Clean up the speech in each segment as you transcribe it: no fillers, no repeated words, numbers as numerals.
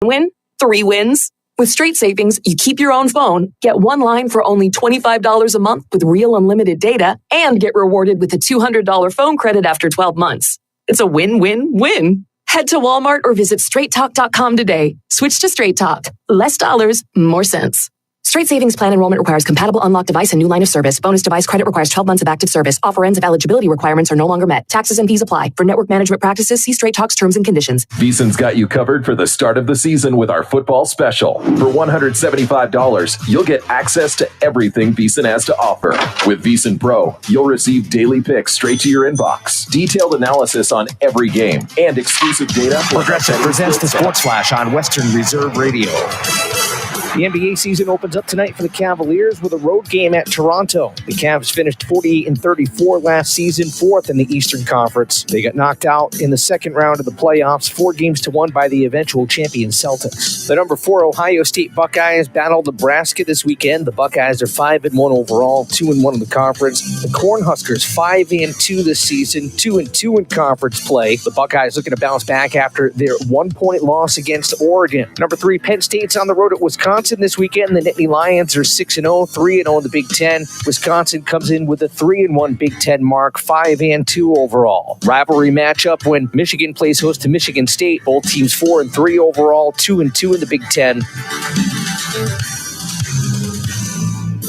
Win, 3 wins. With Straight Savings, you keep your own phone, get one line for only $25 a month with real unlimited data, and get rewarded with a $200 phone credit after 12 months. It's a win-win-win. Head to Walmart or visit straighttalk.com today. Switch to Straight Talk. Less dollars, more sense. Straight Savings Plan enrollment requires compatible unlocked device and new line of service. Bonus device credit requires 12 months of active service. Offer ends if eligibility requirements are no longer met. Taxes and fees apply. For network management practices, see Straight Talk's terms and conditions. VEASAN's got you covered for the start of the season with our football special. For $175, you'll get access to everything VEASAN has to offer. With VEASAN Pro, you'll receive daily picks straight to your inbox, detailed analysis on every game, and exclusive data. Progressive presents the Sports Flash on Western Reserve Radio. The NBA season opens up tonight for the Cavaliers with a road game at Toronto. The Cavs finished 48-34 last season, 4th in the Eastern Conference. They got knocked out in the second round of the playoffs, 4-1 by the eventual champion Celtics. The number 4 Ohio State Buckeyes battled Nebraska this weekend. The Buckeyes are 5-1 overall, 2-1 in the conference. The Cornhuskers 5-2 this season, 2-2 in conference play. The Buckeyes looking to bounce back after their 1-point loss against Oregon. Number 3 Penn State's on the road at Wisconsin this weekend. The Nittany Lions are 6-0, 3-0 in the Big Ten. Wisconsin comes in with a 3-1 Big Ten mark, 5-2 overall. Rivalry matchup when Michigan plays host to Michigan State. Both teams 4-3 overall, 2-2 in the Big Ten.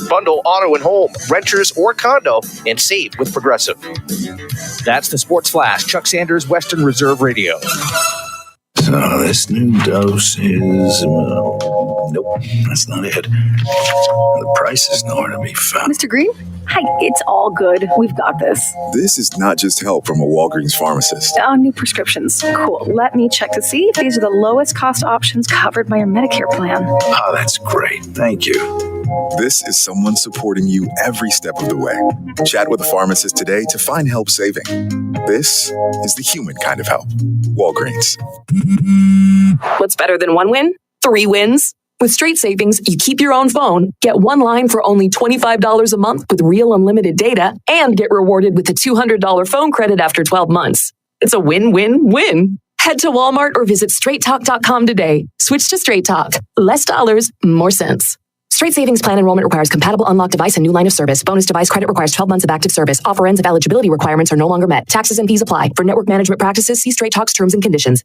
Bundle auto and home, renters or condo, and save with Progressive. That's the Sports Flash. Chuck Sanders, Western Reserve Radio. So this new dose is... nope, that's not it. The price is nowhere to be found. Mr. Green? Hi, it's all good. We've got this. This is not just help from a Walgreens pharmacist. Oh, new prescriptions. Cool. Let me check to see if these are the lowest cost options covered by your Medicare plan. Oh, that's great. Thank you. This is someone supporting you every step of the way. Chat with a pharmacist today to find help saving. This is the human kind of help. Walgreens. What's better than 1 win? 3 wins. With Straight Savings, you keep your own phone, get one line for only $25 a month with real unlimited data, and get rewarded with a $200 phone credit after 12 months. It's a win-win-win. Head to Walmart or visit straighttalk.com today. Switch to Straight Talk. Less dollars, more sense. Straight Savings Plan enrollment requires compatible unlocked device and new line of service. Bonus device credit requires 12 months of active service. Offer ends if eligibility requirements are no longer met. Taxes and fees apply. For network management practices, see Straight Talk's terms and conditions.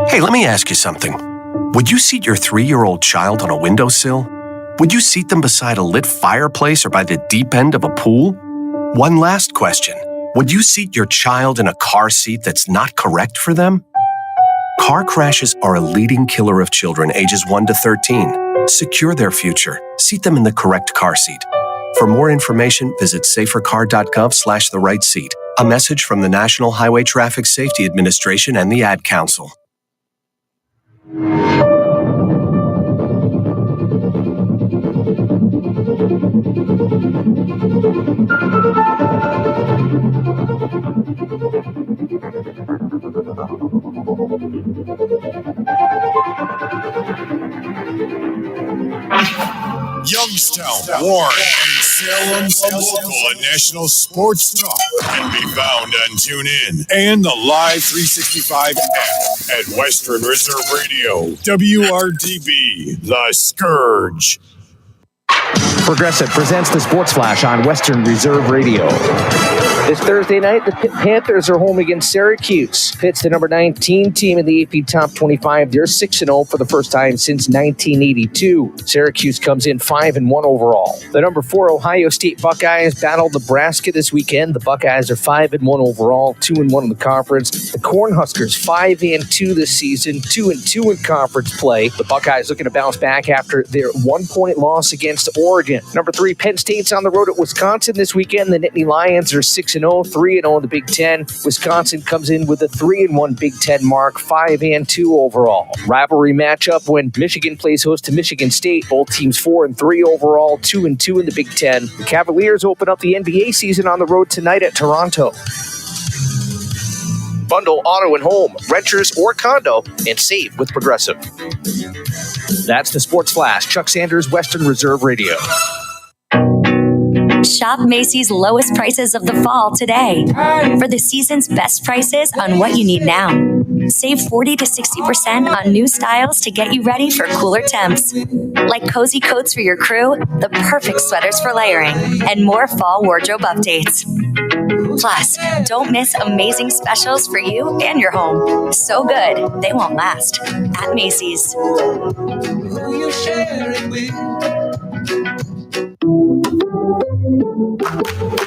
Hey, let me ask you something. Would you seat your 3-year-old child on a windowsill? Would you seat them beside a lit fireplace or by the deep end of a pool? One last question. Would you seat your child in a car seat that's not correct for them? Car crashes are a leading killer of children ages 1 to 13. Secure their future. Seat them in the correct car seat. For more information, visit safercar.gov/the right seat. A message from the National Highway Traffic Safety Administration and the Ad Council. Youngstown, Warren, and Salem's local and national sports talk can be found on TuneIn and the Live 365 app at Western Reserve Radio, WRDB, The Scourge. Progressive presents the Sports Flash on Western Reserve Radio. This Thursday night, the Pitt Panthers are home against Syracuse. Pitt's the number 19 team in the AP Top 25. They're 6-0 for the first time since 1982. Syracuse comes in 5-1 overall. The number 4 Ohio State Buckeyes battled Nebraska this weekend. The Buckeyes are 5-1 overall, 2-1 in the conference. The Cornhuskers 5-2 this season, 2-2 in conference play. The Buckeyes looking to bounce back after their 1-point loss against Oregon. Number 3 Penn State's on the road at Wisconsin this weekend. The Nittany Lions are 6-0, 3-0 in the Big Ten. Wisconsin comes in with a 3-1 Big Ten mark, 5-2 overall. Rivalry matchup when Michigan plays host to Michigan State. Both teams 4-3 overall, 2-2 in the Big Ten. The Cavaliers open up the NBA season on the road tonight at Toronto. Bundle auto and home, renters or condo, and save with Progressive. That's the Sports Flash. Chuck Sanders, Western Reserve Radio. Shop Macy's lowest prices of the fall today for the season's best prices on what you need now. Save 40 to 60% on new styles to get you ready for cooler temps. Like cozy coats for your crew, the perfect sweaters for layering, and more fall wardrobe updates. Plus, don't miss amazing specials for you and your home. So good, they won't last. At Macy's.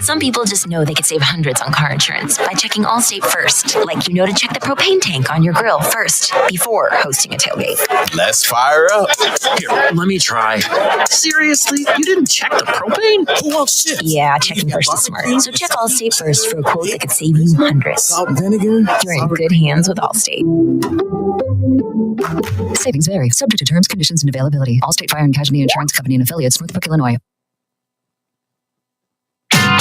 Some people just know they could save hundreds on car insurance by checking Allstate first. Like you know to check the propane tank on your grill first before hosting a tailgate. Let's fire up. Here, let me try. Seriously? You didn't check the propane? Well, shit. Yeah, checking first is smart. So check Allstate first for a quote that could save you hundreds. Salt and vinegar. You're in good hands with Allstate. Savings vary. Subject to terms, conditions, and availability. Allstate Fire and Casualty Insurance Company and affiliates, Northbrook, Illinois.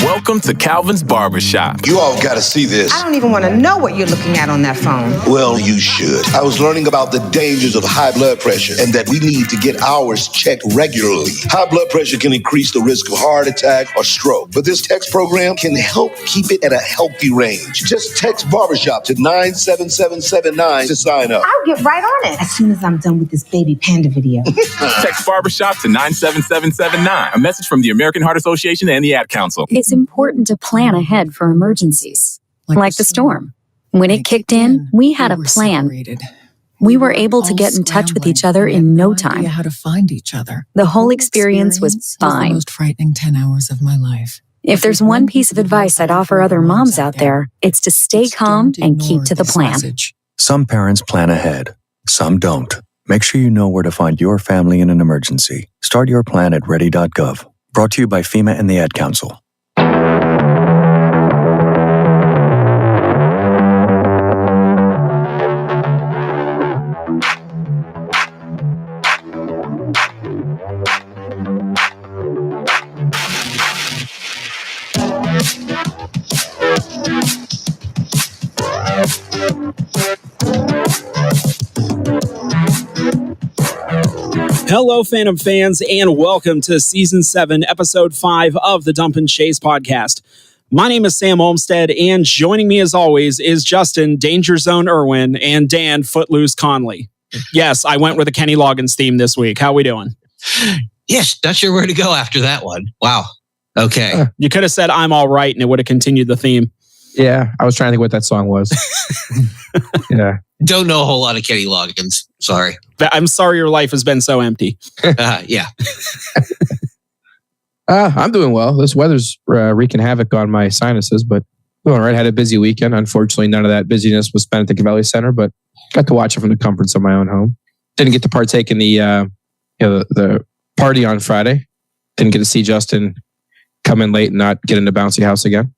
Welcome to Calvin's Barbershop. You all got to see this. I don't even want to know what you're looking at on that phone. Well, you should. I was learning about the dangers of high blood pressure and that we need to get ours checked regularly. High blood pressure can increase the risk of heart attack or stroke, but this text program can help keep it at a healthy range. Just text Barbershop to 97779 to sign up. I'll get right on it as soon as I'm done with this baby panda video. Text Barbershop to 97779. A message from the American Heart Association and the Ad Council. It's important to plan ahead for emergencies, like the storm. When it kicked in, we had a plan. We were able to get in touch with each other in no time. How to find each other. The whole experience was fine. The most frightening 10 hours of my life. If there's one piece of advice I'd offer other moms out there, it's to stay calm and keep to the plan. Some parents plan ahead, some don't. Make sure you know where to find your family in an emergency. Start your plan at ready.gov. Brought to you by FEMA and the Ad Council. Hello, Phantom fans, and welcome to Season 7, Episode 5 of the Dump and Chase podcast. My name is Sam Olmstead, and joining me as always is Justin, Danger Zone Irwin, and Dan, Footloose Conley. Yes, I went with a Kenny Loggins theme this week. How we doing? Yes, not sure where to go after that one. Wow. Okay. You could have said I'm all right, and it would have continued the theme. Yeah, I was trying to think what that song was. Yeah. Don't know a whole lot of Kenny Loggins. Sorry. I'm sorry your life has been so empty. Yeah. I'm doing well. This weather's wreaking havoc on my sinuses, but doing all right. Had a busy weekend. Unfortunately, none of that busyness was spent at the Cavelli Center, but got to watch it from the comforts of my own home. Didn't get to partake in the party on Friday. Didn't get to see Justin come in late and not get into Bouncy House again.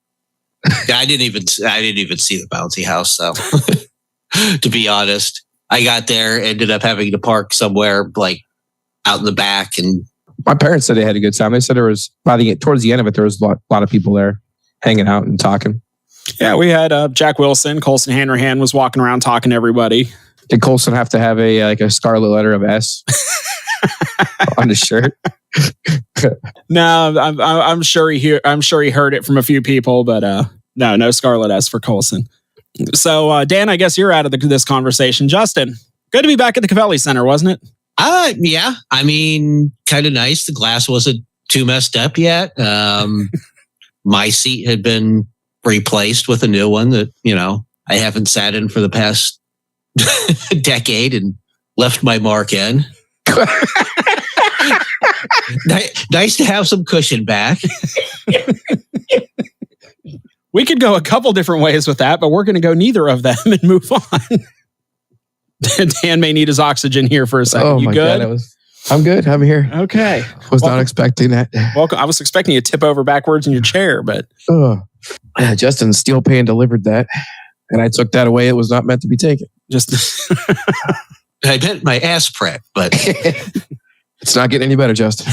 I didn't even see the Bouncy House, so to be honest. I got there, ended up having to park somewhere like out in the back, and my parents said they had a good time. They said there was towards the end of it, there was a lot of people there hanging out and talking. Yeah, we had Jack Wilson. Colson Hanrahan was walking around talking to everybody. Did Colson have to have a scarlet letter of S on his shirt? No, I'm sure he heard it from a few people, but no scarlet S for Colson. So, Dan, I guess you're out of this conversation. Justin, good to be back at the Cavelli Center, wasn't it? Yeah. I mean, kind of nice. The glass wasn't too messed up yet. My seat had been replaced with a new one that, I haven't sat in for the past decade and left my mark in. Nice to have some cushion back. We could go a couple different ways with that, but we're going to go neither of them and move on. Dan may need his oxygen here for a second. Oh, you my good? God, I'm good. I'm here. Okay. Was not expecting that. Welcome. I was expecting you to tip over backwards in your chair, but... Justin Steel Pan delivered that, and I took that away. It was not meant to be taken. I bet my ass prep, but... It's not getting any better, Justin.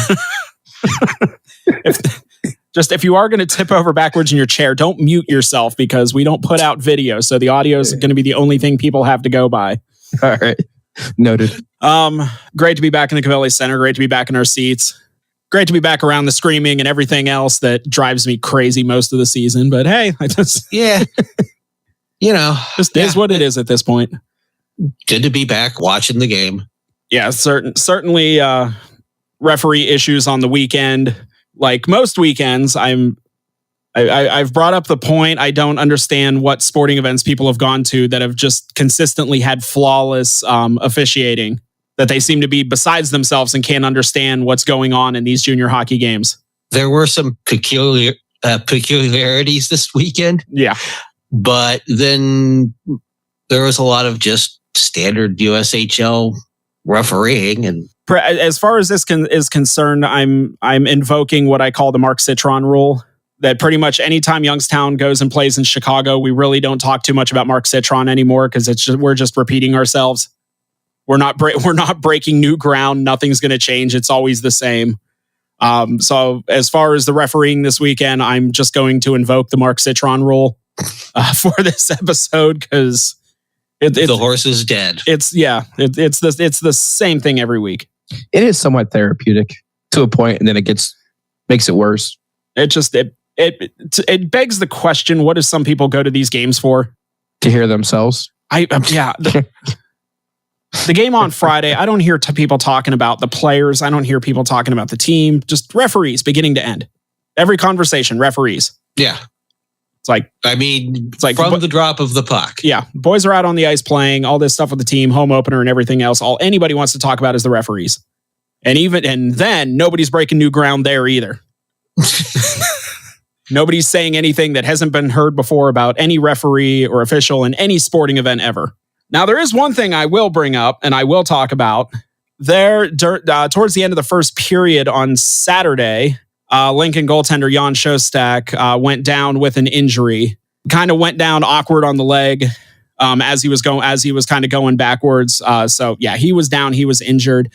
If you are going to tip over backwards in your chair, don't mute yourself because we don't put out video. So the audio is going to be the only thing people have to go by. All right. Noted. Great to be back in the Cavelli Center. Great to be back in our seats. Great to be back around the screaming and everything else that drives me crazy most of the season. But hey, yeah, just is what it is at this point. good to be back watching the game. Yeah, certainly referee issues on the weekend. Like most weekends, I've brought up the point. I don't understand what sporting events people have gone to that have just consistently had flawless officiating, that they seem to be besides themselves and can't understand what's going on in these junior hockey games. There were some peculiarities this weekend. Yeah. But then there was a lot of just standard USHL refereeing. And as far as this is concerned, I'm invoking what I call the Mark Citron rule. That pretty much anytime Youngstown goes and plays in Chicago, we really don't talk too much about Mark Citron anymore because we're just repeating ourselves. We're not breaking new ground. Nothing's going to change. It's always the same. So as far as the refereeing this weekend, I'm just going to invoke the Mark Citron rule for this episode because the horse is dead. It's the same thing every week. It is somewhat therapeutic to a point, and then makes it worse. It begs the question: what do some people go to these games for? To hear themselves. The game on Friday, I don't hear people talking about the players. I don't hear people talking about the team. Just referees, beginning to end. Every conversation, referees. Yeah. It's like, from the drop of the puck. Yeah. Boys are out on the ice playing, all this stuff with the team, home opener and everything else. All anybody wants to talk about is the referees. And then nobody's breaking new ground there either. Nobody's saying anything that hasn't been heard before about any referee or official in any sporting event ever. Now, there is one thing I will bring up and I will talk about. Towards the end of the first period on Saturday, Lincoln goaltender Jan Shostak went down with an injury. Kind of went down awkward on the leg as he was kind of going backwards. So yeah, he was down. He was injured.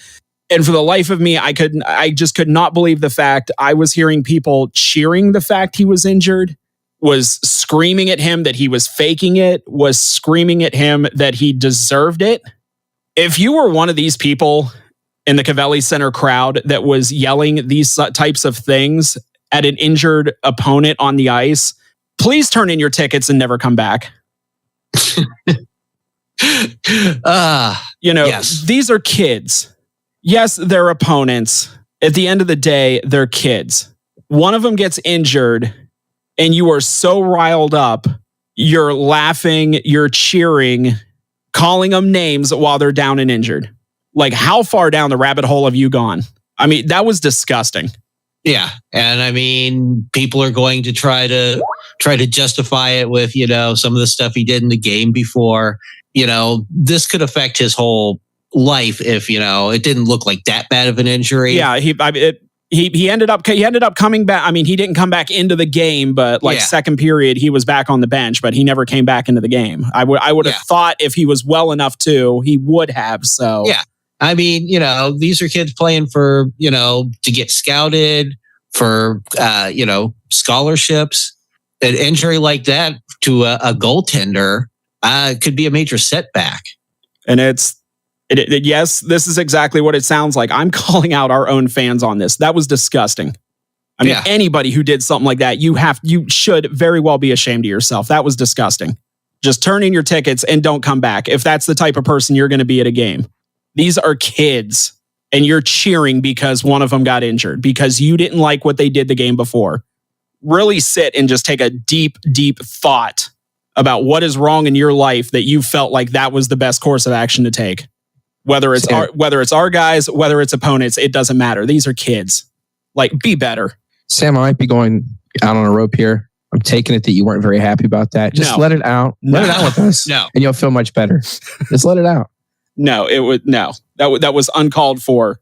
And for the life of me, I just could not believe the fact I was hearing people cheering the fact he was injured, was screaming at him that he was faking it, was screaming at him that he deserved it. If you were one of these people in the Covelli Center crowd that was yelling these types of things at an injured opponent on the ice, please turn in your tickets and never come back. Yes. These are kids. Yes, they're opponents. At the end of the day, they're kids. One of them gets injured and you are so riled up, you're laughing, you're cheering, calling them names while they're down and injured. Like, how far down the rabbit hole have you gone? I mean, that was disgusting. Yeah. And I mean, people are going to try to justify it with, some of the stuff he did in the game before. This could affect his whole life if, it didn't look like that bad of an injury. Yeah, he ended up coming back. I mean, he didn't come back into the game, but second period, he was back on the bench, but he never came back into the game. I would have thought if he was well enough to, he would have. So yeah. I mean, these are kids playing for, to get scouted for, scholarships. An injury like that to a goaltender could be a major setback. And yes, this is exactly what it sounds like. I'm calling out our own fans on this. That was disgusting. I mean, anybody who did something like that, you should very well be ashamed of yourself. That was disgusting. Just turn in your tickets and don't come back if that's the type of person you're going to be at a game. These are kids, and you're cheering because one of them got injured, because you didn't like what they did the game before. Really sit and just take a deep, deep thought about what is wrong in your life that you felt like that was the best course of action to take. Whether it's our guys, whether it's opponents, it doesn't matter. These are kids. Like, be better. Sam, I might be going out on a rope here. I'm taking it that you weren't very happy about that. Just let it out. Let it out with us. No. And you'll feel much better. Just let it out. No. That was uncalled for.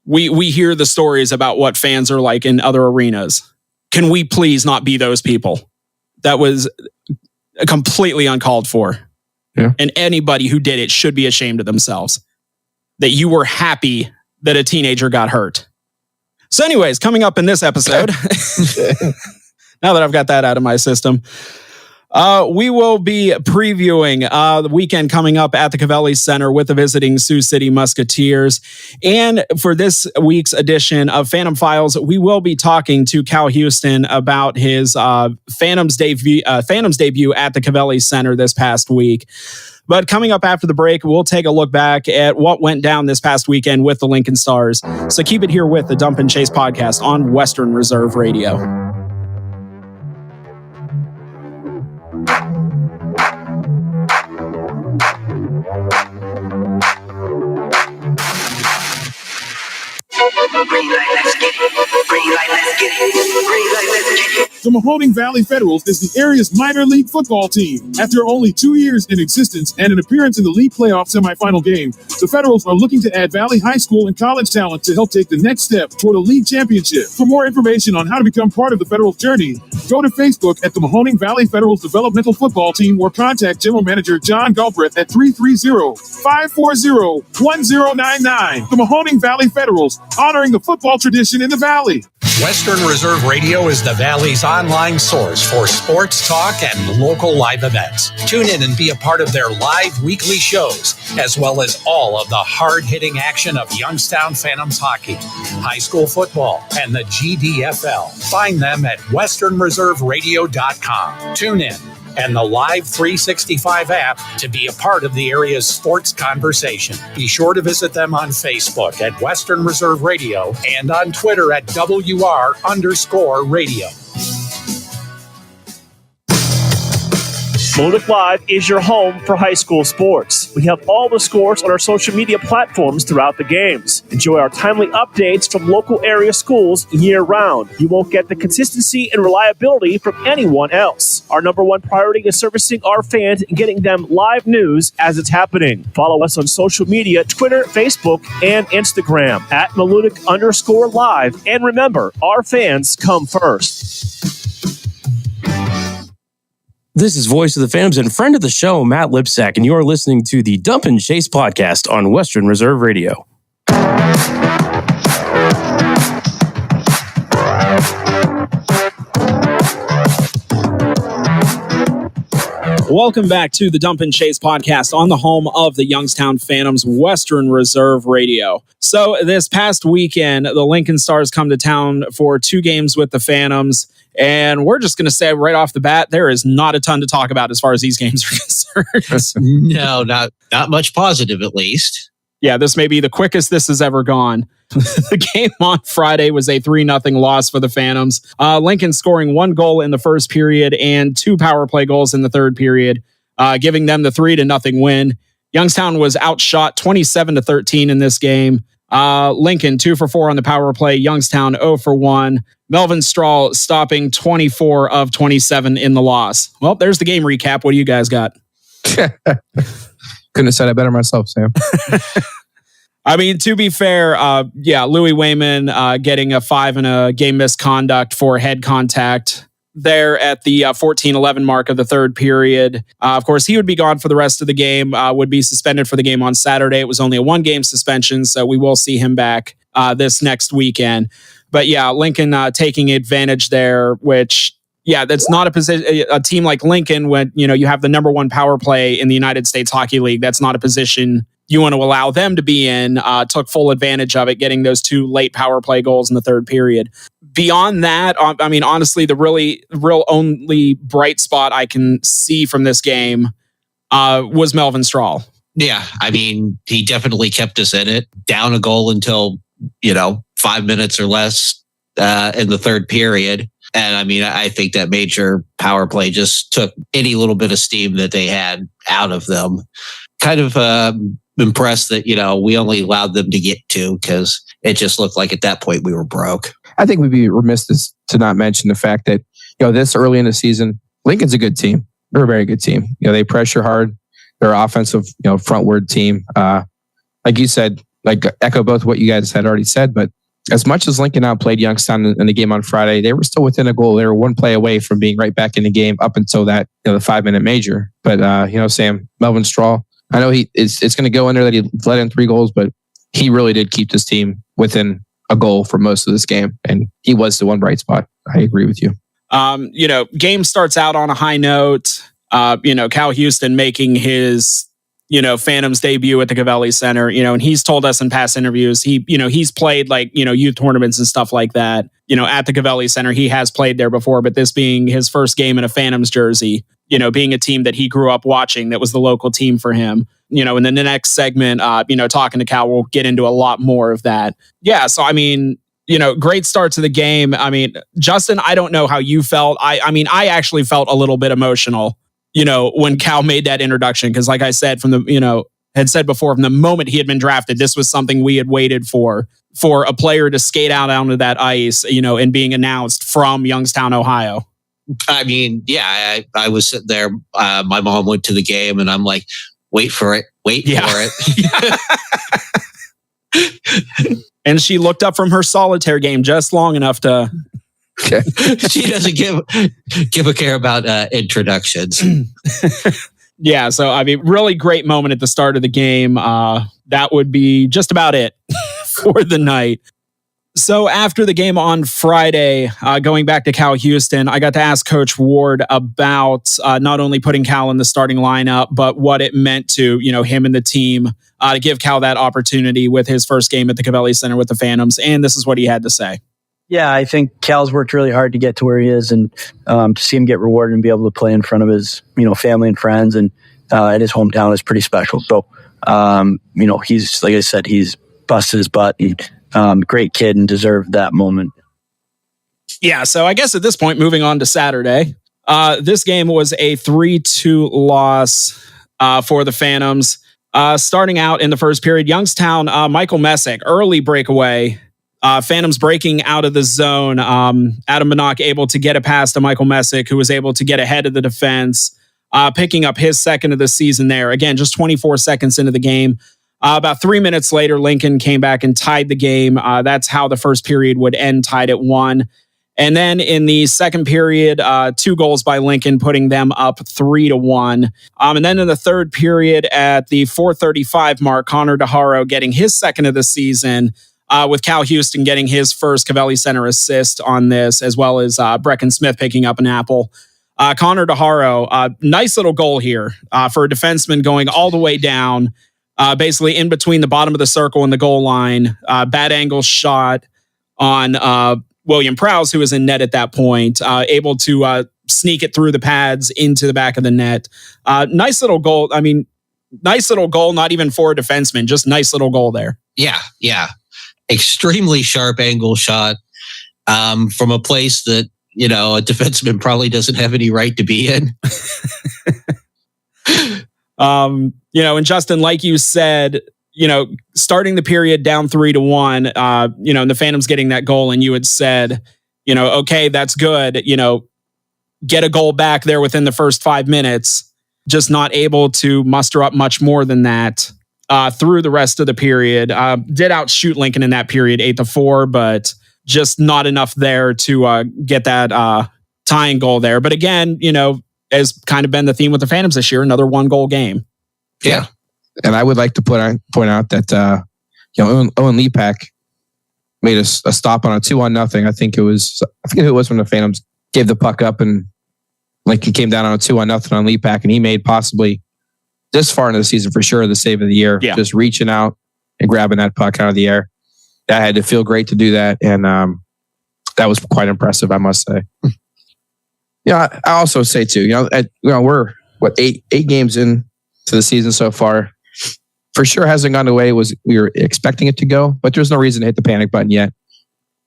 We hear the stories about what fans are like in other arenas. Can we please not be those people? That was completely uncalled for. Yeah. And anybody who did it should be ashamed of themselves. That you were happy that a teenager got hurt. So anyways, coming up in this episode, now that I've got that out of my system, We will be previewing the weekend coming up at the Covelli Center with the visiting Sioux City Musketeers. And for this week's edition of Phantom Files, we will be talking to Cal Houston about his Phantoms debut at the Covelli Center this past week. But coming up after the break, we'll take a look back at what went down this past weekend with the Lincoln Stars. So keep it here with the Dump and Chase podcast on Western Reserve Radio. Green light, let's get it. Green light, let's get it. Green light, let's get it. The Mahoning Valley Federals is the area's minor league football team. After only 2 years in existence and an appearance in the league playoff semifinal game, the Federals are looking to add Valley High School and college talent to help take the next step toward a league championship. For more information on how to become part of the Federals' journey, go to Facebook at the Mahoning Valley Federals Developmental Football Team or contact General Manager John Galbraith at 330-540-1099. The Mahoning Valley Federals, honoring the football tradition in the Valley. Western Reserve Radio is the Valley's online source for sports talk and local live events. Tune in and be a part of their live weekly shows, as well as all of the hard-hitting action of Youngstown Phantoms hockey, high school football, and the GDFL. Find them at westernreserveradio.com. Tune in and the Live 365 app to be a part of the area's sports conversation. Be sure to visit them on Facebook at Western Reserve Radio and on Twitter at WR_radio. Melodic Live is your home for high school sports. We have all the scores on our social media platforms throughout the games. Enjoy our timely updates from local area schools year-round. You won't get the consistency and reliability from anyone else. Our number one priority is servicing our fans and getting them live news as it's happening. Follow us on social media, Twitter, Facebook, and Instagram at Melodic_Live. And remember, our fans come first. This is Voice of the Phantoms and friend of the show, Matt Lipsack, and you are listening to the Dump and Chase podcast on Western Reserve Radio. Welcome back to the Dump and Chase podcast on the home of the Youngstown Phantoms, Western Reserve Radio. So this past weekend, the Lincoln Stars come to town for 2 games with the Phantoms. And we're just going to say right off the bat, there is not a ton to talk about as far as these games are concerned. No, not much positive, at least. Yeah, this may be the quickest this has ever gone. The game on Friday was a 3-0 loss for the Phantoms. Lincoln scoring 1 goal in the first period and 2 power play goals in the third period, giving them the 3-0 win. Youngstown was outshot 27-13 in this game. Lincoln 2 for 4 on the power play. Youngstown 0 for 1. Melvin Strahl stopping 24 of 27 in the loss. Well, there's the game recap. What do you guys got? Couldn't have said it better myself, Sam. I mean, to be fair, Louis Wayman getting a 5 and a game misconduct for head contact there at the 14-11 mark of the third period. Of course, he would be gone for the rest of the game, would be suspended for the game on Saturday. It was only a 1-game suspension, so we will see him back this next weekend. But yeah, Lincoln taking advantage there, which, that's not a position. A team like Lincoln, when you have the number 1 power play in the United States Hockey League, that's not a position you want to allow them to be in. Took full advantage of it, getting those 2 late power play goals in the third period. Beyond that, I mean, honestly, the real only bright spot I can see from this game was Melvin Strahl. Yeah, I mean, he definitely kept us in it. Down a goal until 5 minutes or less in the third period. And I mean, I think that major power play just took any little bit of steam that they had out of them. Kind of impressed that, we only allowed them to get 2 because it just looked like at that point we were broke. I think we'd be remiss to not mention the fact that, this early in the season, Lincoln's a good team. They're a very good team. They pressure hard. They're an offensive, frontward team. Like you said, echo both what you guys had already said, but as much as Lincoln outplayed Youngstown in the game on Friday, they were still within a goal. They were 1 play away from being right back in the game up until that, the 5-minute major. But, Sam, Melvin Strahl, I know it's going to go in there that he let in 3 goals, but he really did keep this team within a goal for most of this game. And he was the one bright spot. I agree with you. Game starts out on a high note. Cal Houston making his, Phantoms debut at the Cavelli Center, and he's told us in past interviews, he's played like, youth tournaments and stuff like that, at the Cavelli Center. He has played there before, but this being his first game in a Phantoms jersey, being a team that he grew up watching, that was the local team for him, and then the next segment, talking to Cal, we'll get into a lot more of that. Yeah. So, great start to the game. Justin, I don't know how you felt. I actually felt a little bit emotional, when Cal made that introduction. Cause like I said, from the moment he had been drafted, this was something we had waited for a player to skate out onto that ice, and being announced from Youngstown, Ohio. I was sitting there. My mom went to the game and I'm like, wait for it. For it. And she looked up from her solitaire game just long enough to. Okay. She doesn't give a care about introductions. Yeah, so really great moment at the start of the game. That would be just about it for the night. So after the game on Friday, going back to Cal Houston, I got to ask Coach Ward about not only putting Cal in the starting lineup, but what it meant to him and the team to give Cal that opportunity with his first game at the Cavelli Center with the Phantoms. And this is what he had to say. Yeah, I think Cal's worked really hard to get to where he is, and to see him get rewarded and be able to play in front of his family and friends and at his hometown is pretty special. So he's, like I said, he's busted his butt. Great kid and deserved that moment. Yeah, so I guess at this point, moving on to Saturday, this game was a 3-2 loss for the Phantoms. Starting out in the first period, Youngstown, Michael Messick, early breakaway. Phantoms breaking out of the zone. Adam Minock able to get a pass to Michael Messick, who was able to get ahead of the defense, picking up his second of the season there. Again, just 24 seconds into the game. About 3 minutes later, Lincoln came back and tied the game. That's how the first period would end, tied at 1. And then in the second period, 2 goals by Lincoln, putting them up 3-1. And then in the third period at the 4:35 mark, Connor DeHaro getting his second of the season, with Cal Houston getting his first Cavelli Center assist on this, as well as Brecken Smith picking up an apple. Connor DeHaro, nice little goal here for a defenseman going all the way down, basically in between the bottom of the circle and the goal line. Bad angle shot on William Prowse, who was in net at that point, able to sneak it through the pads into the back of the net. Nice little goal. Nice little goal, not even for a defenseman, just nice little goal there. Yeah. Extremely sharp angle shot from a place that, a defenseman probably doesn't have any right to be in. And Justin, like you said, starting the period down 3-1, and the Phantoms getting that goal, and you had said, okay, that's good. Get a goal back there within the first 5 minutes, just not able to muster up much more than that through the rest of the period. Did outshoot Lincoln in that period 8-4, but just not enough there to get that tying goal there. But again, has kind of been the theme with the Phantoms this year, another 1-goal game. Yeah. And I would like to point out that Owen Lepak made a stop on a 2-0. I think it was when the Phantoms gave the puck up and Lincoln came down on a 2-0 on Lepak, and he made possibly this far into the season for sure the save of the year. Yeah. Just reaching out and grabbing that puck out of the air. That had to feel great to do that, and that was quite impressive, I must say. I also say too, we're eight games in to the season so far. For sure hasn't gone the way we were expecting it to go, but there's no reason to hit the panic button yet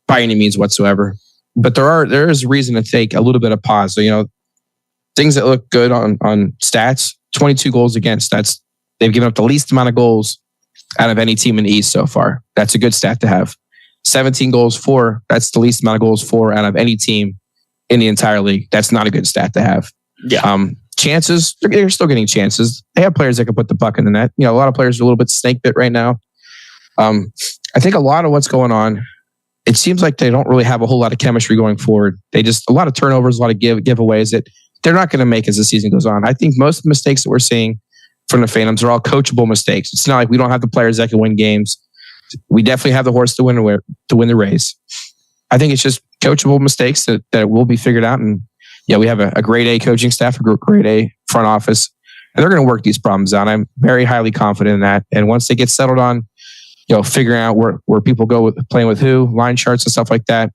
by any means whatsoever. But there is reason to take a little bit of pause. So, things that look good on stats, 22 goals against. They've given up the least amount of goals out of any team in the East so far. That's a good stat to have. 17 goals for, that's the least amount of goals for out of any team in the entire league. That's not a good stat to have. Yeah. Chances, they're still getting chances. They have players that can put the puck in the net. A lot of players are a little bit snake bit right now. I think a lot of what's going on, it seems like they don't really have a whole lot of chemistry going forward. A lot of turnovers, a lot of giveaways that they're not going to make as the season goes on. I think most of the mistakes that we're seeing from the Phantoms are all coachable mistakes. It's not like we don't have the players that can win games. We definitely have the horse to win the race. I think it's just coachable mistakes that will be figured out. And we have a grade A coaching staff, a grade A front office, and they're going to work these problems out. I'm very highly confident in that. And once they get settled on, figuring out where people go with playing with who, line charts and stuff like that,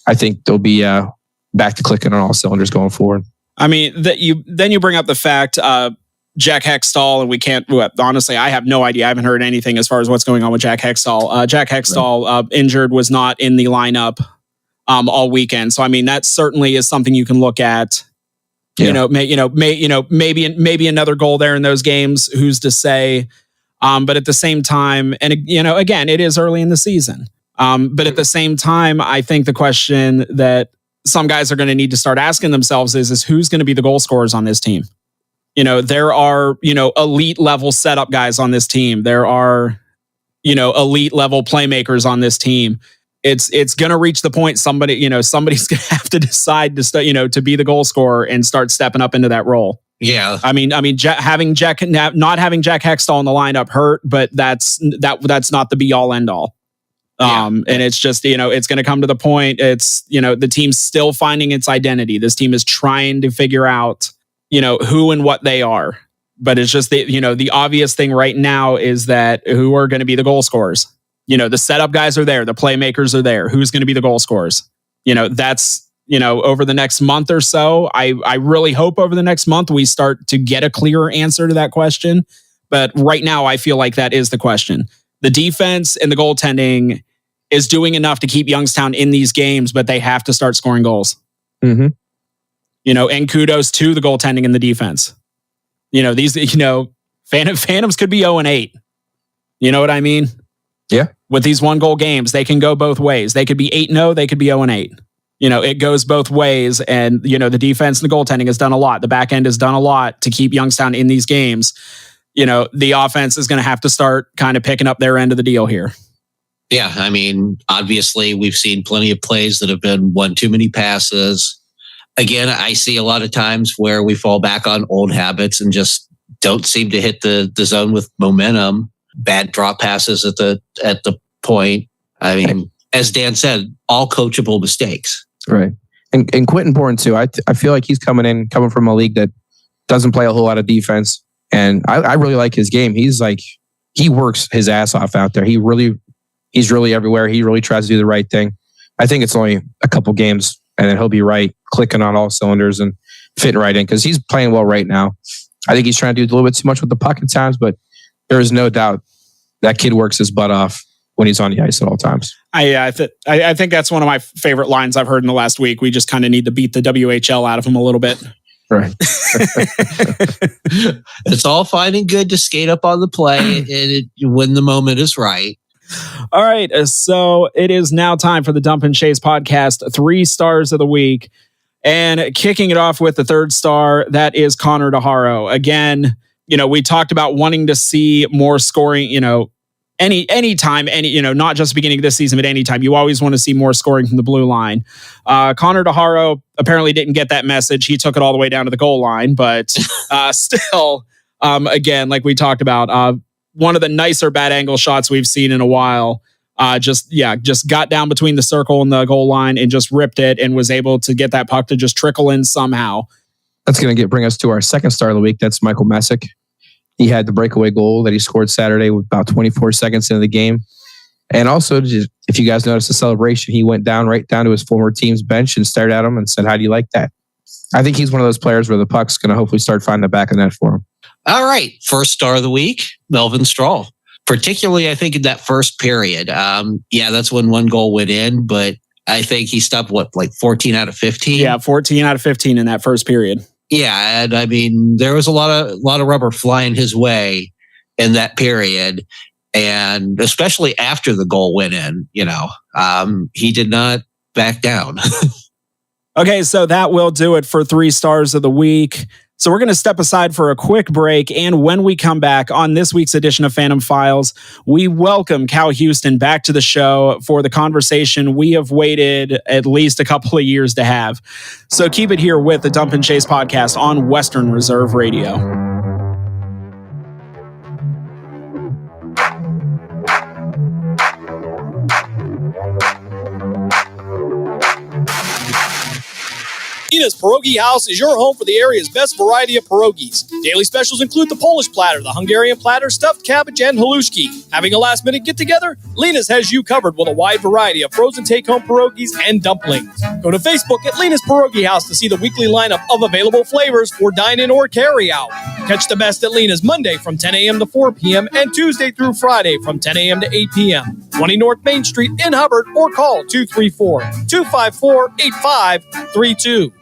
I think they'll be back to clicking on all cylinders going forward. I mean, then you bring up the fact Jack Hextall, and we can't. Honestly, I have no idea. I haven't heard anything as far as what's going on with Jack Hextall. Jack Hextall injured, was not in the lineup all weekend. So I mean, that certainly is something you can look at. Yeah. Maybe another goal there in those games. Who's to say? But at the same time, and again, it is early in the season. But at the same time, I think the question that some guys are going to need to start asking themselves is who's going to be the goal scorers on this team? There are, elite level setup guys on this team. There are, elite level playmakers on this team. It's going to reach the point somebody's going to have to decide to to be the goal scorer and start stepping up into that role. Yeah. I mean, not having Jack Hextall in the lineup hurt, but that's not the be all end all. And it's just, it's going to come to the point. It's, the team's still finding its identity. This team is trying to figure out, who and what they are. But it's just the obvious thing right now is that who are going to be the goal scorers. The setup guys are there. The playmakers are there. Who's going to be the goal scorers? That's, over the next month or so, I really hope over the next month we start to get a clearer answer to that question. But right now, I feel like that is the question. The defense and the goaltending is doing enough to keep Youngstown in these games, but they have to start scoring goals. Mm-hmm. And kudos to the goaltending and the defense. Phantoms could be 0-8. You know what I mean? Yeah. With these 1-goal games, they can go both ways. They could be 8-0, they could be 0-8. It goes both ways. And, the defense and the goaltending has done a lot. The back end has done a lot to keep Youngstown in these games. The offense is going to have to start kind of picking up their end of the deal here. Yeah. I mean, obviously, we've seen plenty of plays that have been one too many passes. Again, I see a lot of times where we fall back on old habits and just don't seem to hit the zone with momentum. Bad drop passes at the point. I mean, as Dan said, all coachable mistakes. Right. And Quentin Bourne too. I feel like he's coming from a league that doesn't play a whole lot of defense. And I really like his game. He works his ass off out there. He's really everywhere. He really tries to do the right thing. I think it's only a couple games and then he'll be right, clicking on all cylinders and fitting right in because he's playing well right now. I think he's trying to do a little bit too much with the puck at times, but there is no doubt that kid works his butt off when he's on the ice at all times. I think that's one of my favorite lines I've heard in the last week. We just kind of need to beat the WHL out of him a little bit. Right. It's all fine and good to skate up on the play when the moment is right. All right. So it is now time for the Dump and Chase podcast, 3 stars of the week. And kicking it off with the 3rd star, that is Connor DeHaro. Again, we talked about wanting to see more scoring, anytime, not just beginning of this season, but anytime. You always want to see more scoring from the blue line. Connor DeHaro apparently didn't get that message. He took it all the way down to the goal line, but still, again, like we talked about, one of the nicer bad angle shots we've seen in a while. Just got down between the circle and the goal line and just ripped it and was able to get that puck to just trickle in somehow. That's going to bring us to our 2nd star of the week. That's Michael Messick. He had the breakaway goal that he scored Saturday with about 24 seconds into the game. And also, if you guys noticed the celebration, he went right down to his former team's bench and stared at him and said, "How do you like that?" I think he's one of those players where the puck's going to hopefully start finding the back of the net for him. All right. 1st star of the week, Melvin Strahl. Particularly, I think in that first period. That's when 1 goal went in, but I think he stopped 14 out of 15? Yeah, 14 out of 15 in that first period. Yeah, and I mean, there was a lot of rubber flying his way in that period, and especially after the goal went in, he did not back down. Okay, so that will do it for 3 stars of the week. So we're going to step aside for a quick break, and when we come back on this week's edition of Phantom Files, we welcome Cal Houston back to the show for the conversation we have waited at least a couple of years to have. So keep it here with the Dump and Chase podcast on Western Reserve Radio. Lena's Pierogi House is your home for the area's best variety of pierogies. Daily specials include the Polish platter, the Hungarian platter, stuffed cabbage, and halushki. Having a last-minute get-together? Lena's has you covered with a wide variety of frozen take-home pierogies and dumplings. Go to Facebook at Lena's Pierogi House to see the weekly lineup of available flavors for dine-in or carry-out. Catch the best at Lena's Monday from 10 a.m. to 4 p.m. and Tuesday through Friday from 10 a.m. to 8 p.m. 20 North Main Street in Hubbard, or call 234-254-8532.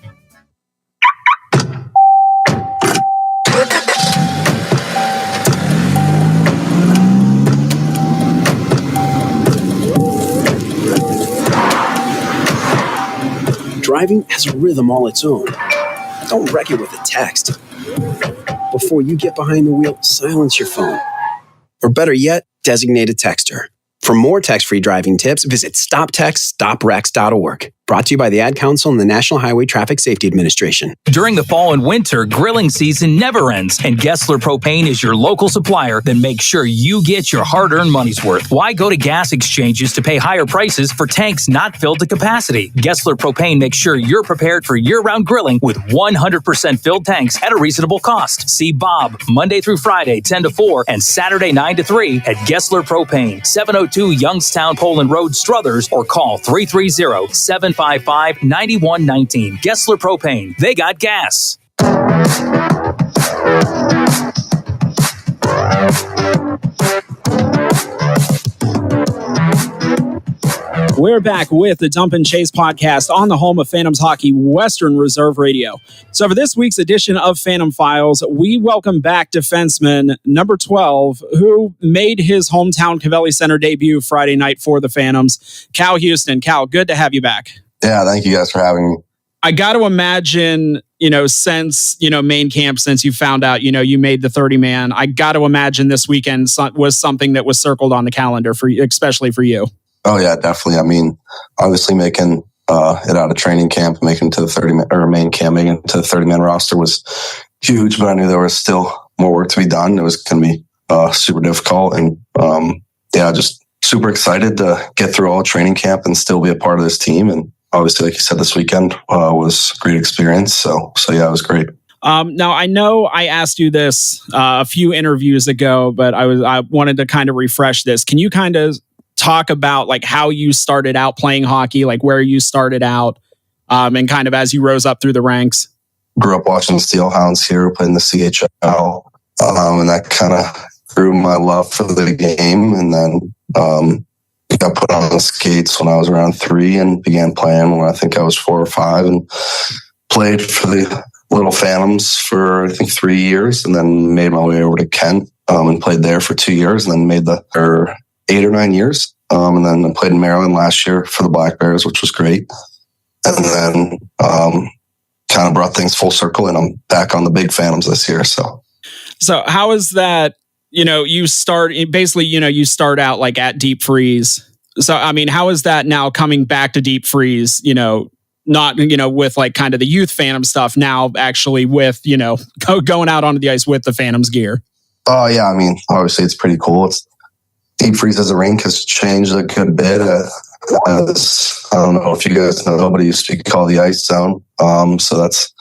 Driving has a rhythm all its own. Don't wreck it with a text. Before you get behind the wheel, silence your phone. Or better yet, designate a texter. For more text-free driving tips, visit stoptextstoprex.org. Brought to you by the Ad Council and the National Highway Traffic Safety Administration. During the fall and winter, grilling season never ends, and Gessler Propane is your local supplier that makes sure you get your hard-earned money's worth. Why go to gas exchanges to pay higher prices for tanks not filled to capacity? Gessler Propane makes sure you're prepared for year-round grilling with 100% filled tanks at a reasonable cost. See Bob Monday through Friday, 10 to 4, and Saturday, 9 to 3 at Gessler Propane, 702 Youngstown Poland Road, Struthers, or call 330-755-9119. Gessler Propane. They got gas. We're back with the Dump and Chase podcast on the home of Phantoms Hockey, Western Reserve Radio. So for this week's edition of Phantom Files, we welcome back defenseman number 12, who made his hometown Cavelli Center debut Friday night for the Phantoms, Cal Houston. Cal, good to have you back. Yeah, thank you guys for having me. I got to imagine, since, main camp, since you found out, you made the 30-man, I got to imagine this weekend was something that was circled on the calendar for you, especially for you. Oh yeah, definitely. I mean, obviously making it out of training camp, making it to the 30-man or main camp, making it to the 30-man roster was huge, but I knew there was still more work to be done. It was going to be super difficult, and just super excited to get through all training camp and still be a part of this team. And obviously, like you said, this weekend was a great experience. So yeah, it was great. Now, I know I asked you this a few interviews ago, but I wanted to kind of refresh this. Can you kind of talk about like how you started out playing hockey, like where you started out, and kind of as you rose up through the ranks? Grew up watching the Steelhounds here, playing the CHL, and that kind of grew my love for the game. And then got put on the skates when I was around 3 and began playing when I think I was 4 or 5, and played for the Little Phantoms for I think 3 years, and then made my way over to Kent and played there for 2 years, and then made 8 or 9 years. And then I played in Maryland last year for the Black Bears, which was great. And then kind of brought things full circle, and I'm back on the big Phantoms this year. So how is that? You start out like at Deep Freeze. So, I mean, how is that now coming back to Deep Freeze, not, with like kind of the youth Phantom stuff now actually with, going out onto the ice with the Phantoms gear? Oh yeah. I mean, obviously it's pretty cool. Deep Freeze as a rink has changed a good bit. As I don't know if you guys know, but it used to be called the Ice Zone. So that's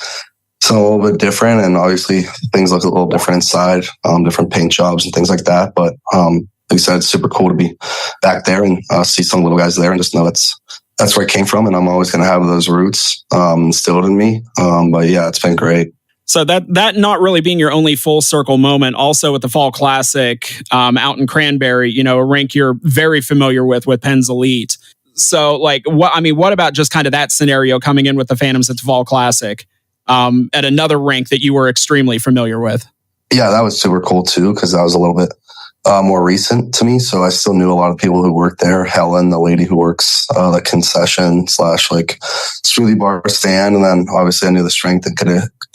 a little bit different, and obviously things look a little different inside, different paint jobs and things like that. But like I said, it's super cool to be back there and see some little guys there, and just know that's where I came from, and I'm always going to have those roots instilled in me. But yeah, it's been great. So that not really being your only full circle moment, also with the Fall Classic out in Cranberry, a rink you're very familiar with Penn's Elite. So what about just kind of that scenario coming in with the Phantoms at the Fall Classic at another rink that you were extremely familiar with? Yeah, that was super cool too, because that was a little bit more recent to me. So I still knew a lot of people who worked there. Helen, the lady who works the concession / smoothie bar stand. And then obviously I knew the strength and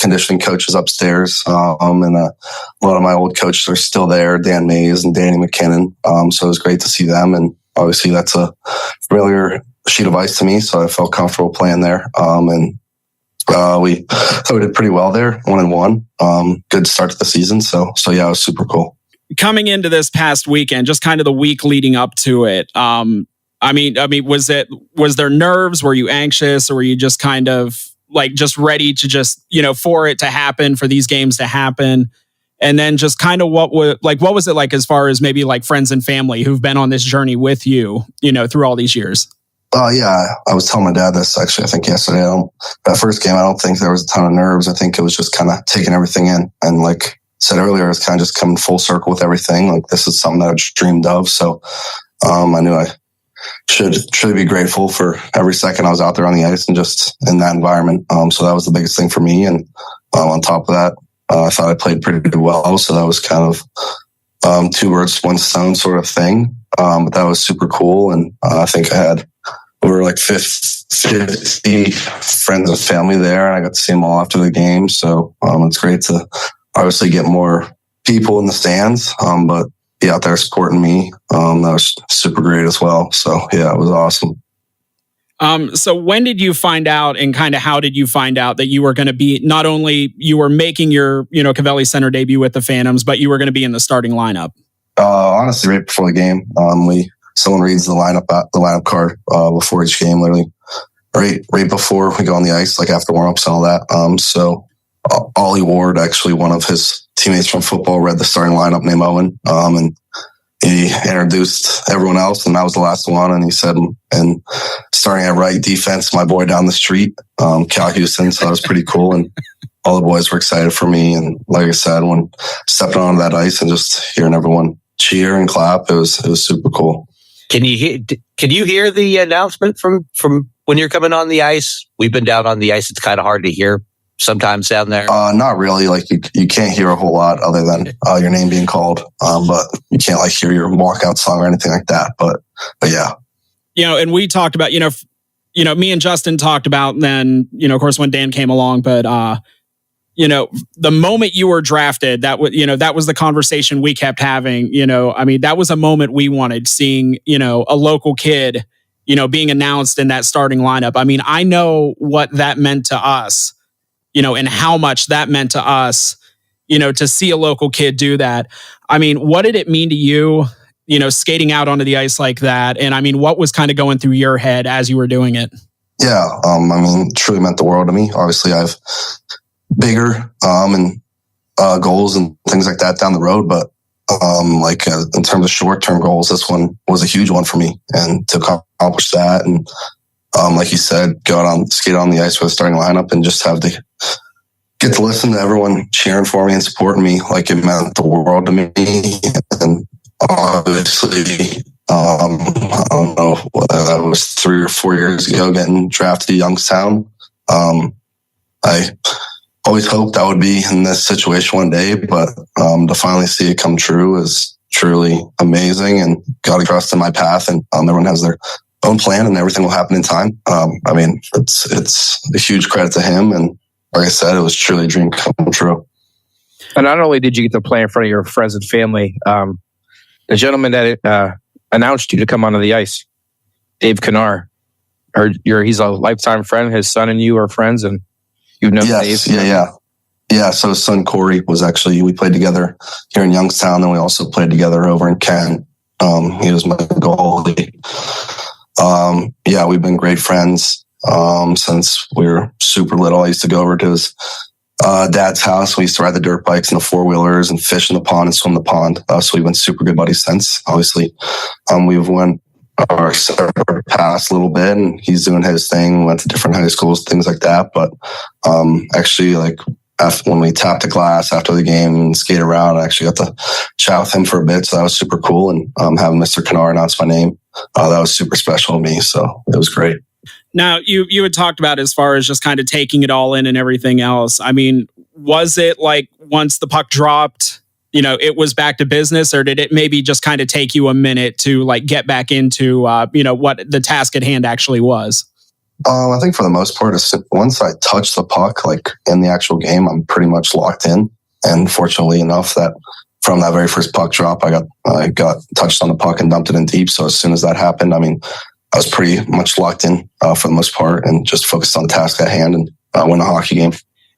conditioning coaches upstairs. And a lot of my old coaches are still there, Dan Mays and Danny McKinnon. So it was great to see them. And obviously that's a familiar sheet of ice to me. So I felt comfortable playing there. We did pretty well there, 1-1. Good start to the season. So yeah, it was super cool. Coming into this past weekend, just kind of the week leading up to it. I mean, was there nerves? Were you anxious, or were you just kind of, like just ready to just, for it to happen, for these games to happen? And then just kind of what was it like as far as maybe like friends and family who've been on this journey with you, through all these years? Yeah, I was telling my dad this actually, I think yesterday. That first game, I don't think there was a ton of nerves. I think it was just kind of taking everything in. And like I said earlier, it was kind of just coming full circle with everything. Like this is something that I dreamed of. So I knew I should be grateful for every second I was out there on the ice and just in that environment. So that was the biggest thing for me. And on top of that, I thought I played pretty well. So that was kind of 2 birds, 1 stone sort of thing. But that was super cool. And I think I had over like 50 friends and family there, and I got to see them all after the game. So it's great to obviously get more people in the stands, but be out there supporting me. That was super great as well. So yeah, it was awesome. So when did you find out, and kind of how did you find out that you were going to be, not only you were making your, Covelli Center debut with the Phantoms, but you were going to be in the starting lineup? Honestly, right before the game, someone reads the lineup card before each game, literally right before we go on the ice, like after warm-ups and all that. So Ollie Ward, actually one of his teammates from football, read the starting lineup named Owen, and he introduced everyone else, and I was the last one. And he said, and starting at right defense, my boy down the street, Cal Houston. So that was pretty cool. And all the boys were excited for me. And like I said, when stepping onto that ice and just hearing everyone cheer and clap, it was super cool. Can you hear the announcement from when you're coming on the ice? We've been down on the ice. It's kind of hard to hear sometimes down there. Not really. Like you can't hear a whole lot other than your name being called. But you can't like hear your walkout song or anything like that. But yeah. And we talked about, me and Justin talked about then, of course, when Dan came along, but the moment you were drafted, that was the conversation we kept having. That was a moment we wanted, seeing, a local kid, being announced in that starting lineup. I know what that meant to us, and how much that meant to us, to see a local kid do that. What did it mean to you, skating out onto the ice like that? And what was kind of going through your head as you were doing it? Yeah. It truly meant the world to me. Obviously I've bigger and goals and things like that down the road, but in terms of short-term goals, this one was a huge one for me, and to accomplish that, and like you said, skate on the ice with a starting lineup and just have to get to listen to everyone cheering for me and supporting me, like it meant the world to me. And obviously, I don't know, that was 3 or 4 years ago, getting drafted to Youngstown. I always hoped I would be in this situation one day, but to finally see it come true is truly amazing, and God trust in my path, and everyone has their own plan and everything will happen in time. It's a huge credit to him, and like I said, it was truly a dream come true. And not only did you get to play in front of your friends and family, the gentleman that announced you to come onto the ice, Dave Kanar, he's a lifetime friend. His son and you are friends, and you've known Dave. Yeah. So his son Corey we played together here in Youngstown, and we also played together over in Kent. He was my goalie. We've been great friends since we were super little. I used to go over to his dad's house. We used to ride the dirt bikes and the 4-wheelers and fish in the pond and swim the pond. So we've been super good buddies since. Obviously, we've went our separate paths a little bit, and he's doing his thing, went to different high schools, things like that. But when we tapped the glass after the game and skated around, I actually got to chat with him for a bit. So that was super cool. And having Mr. Kanar announce my name, that was super special to me. So it was great. Now, you had talked about as far as just kind of taking it all in and everything else. Was it like once the puck dropped, it was back to business, or did it maybe just kind of take you a minute to like get back into, what the task at hand actually was? I think for the most part, once I touch the puck, like in the actual game, I'm pretty much locked in. And fortunately enough, that from that very first puck drop, I got touched on the puck and dumped it in deep. So as soon as that happened, I was pretty much locked in for the most part, and just focused on the task at hand and win a hockey game.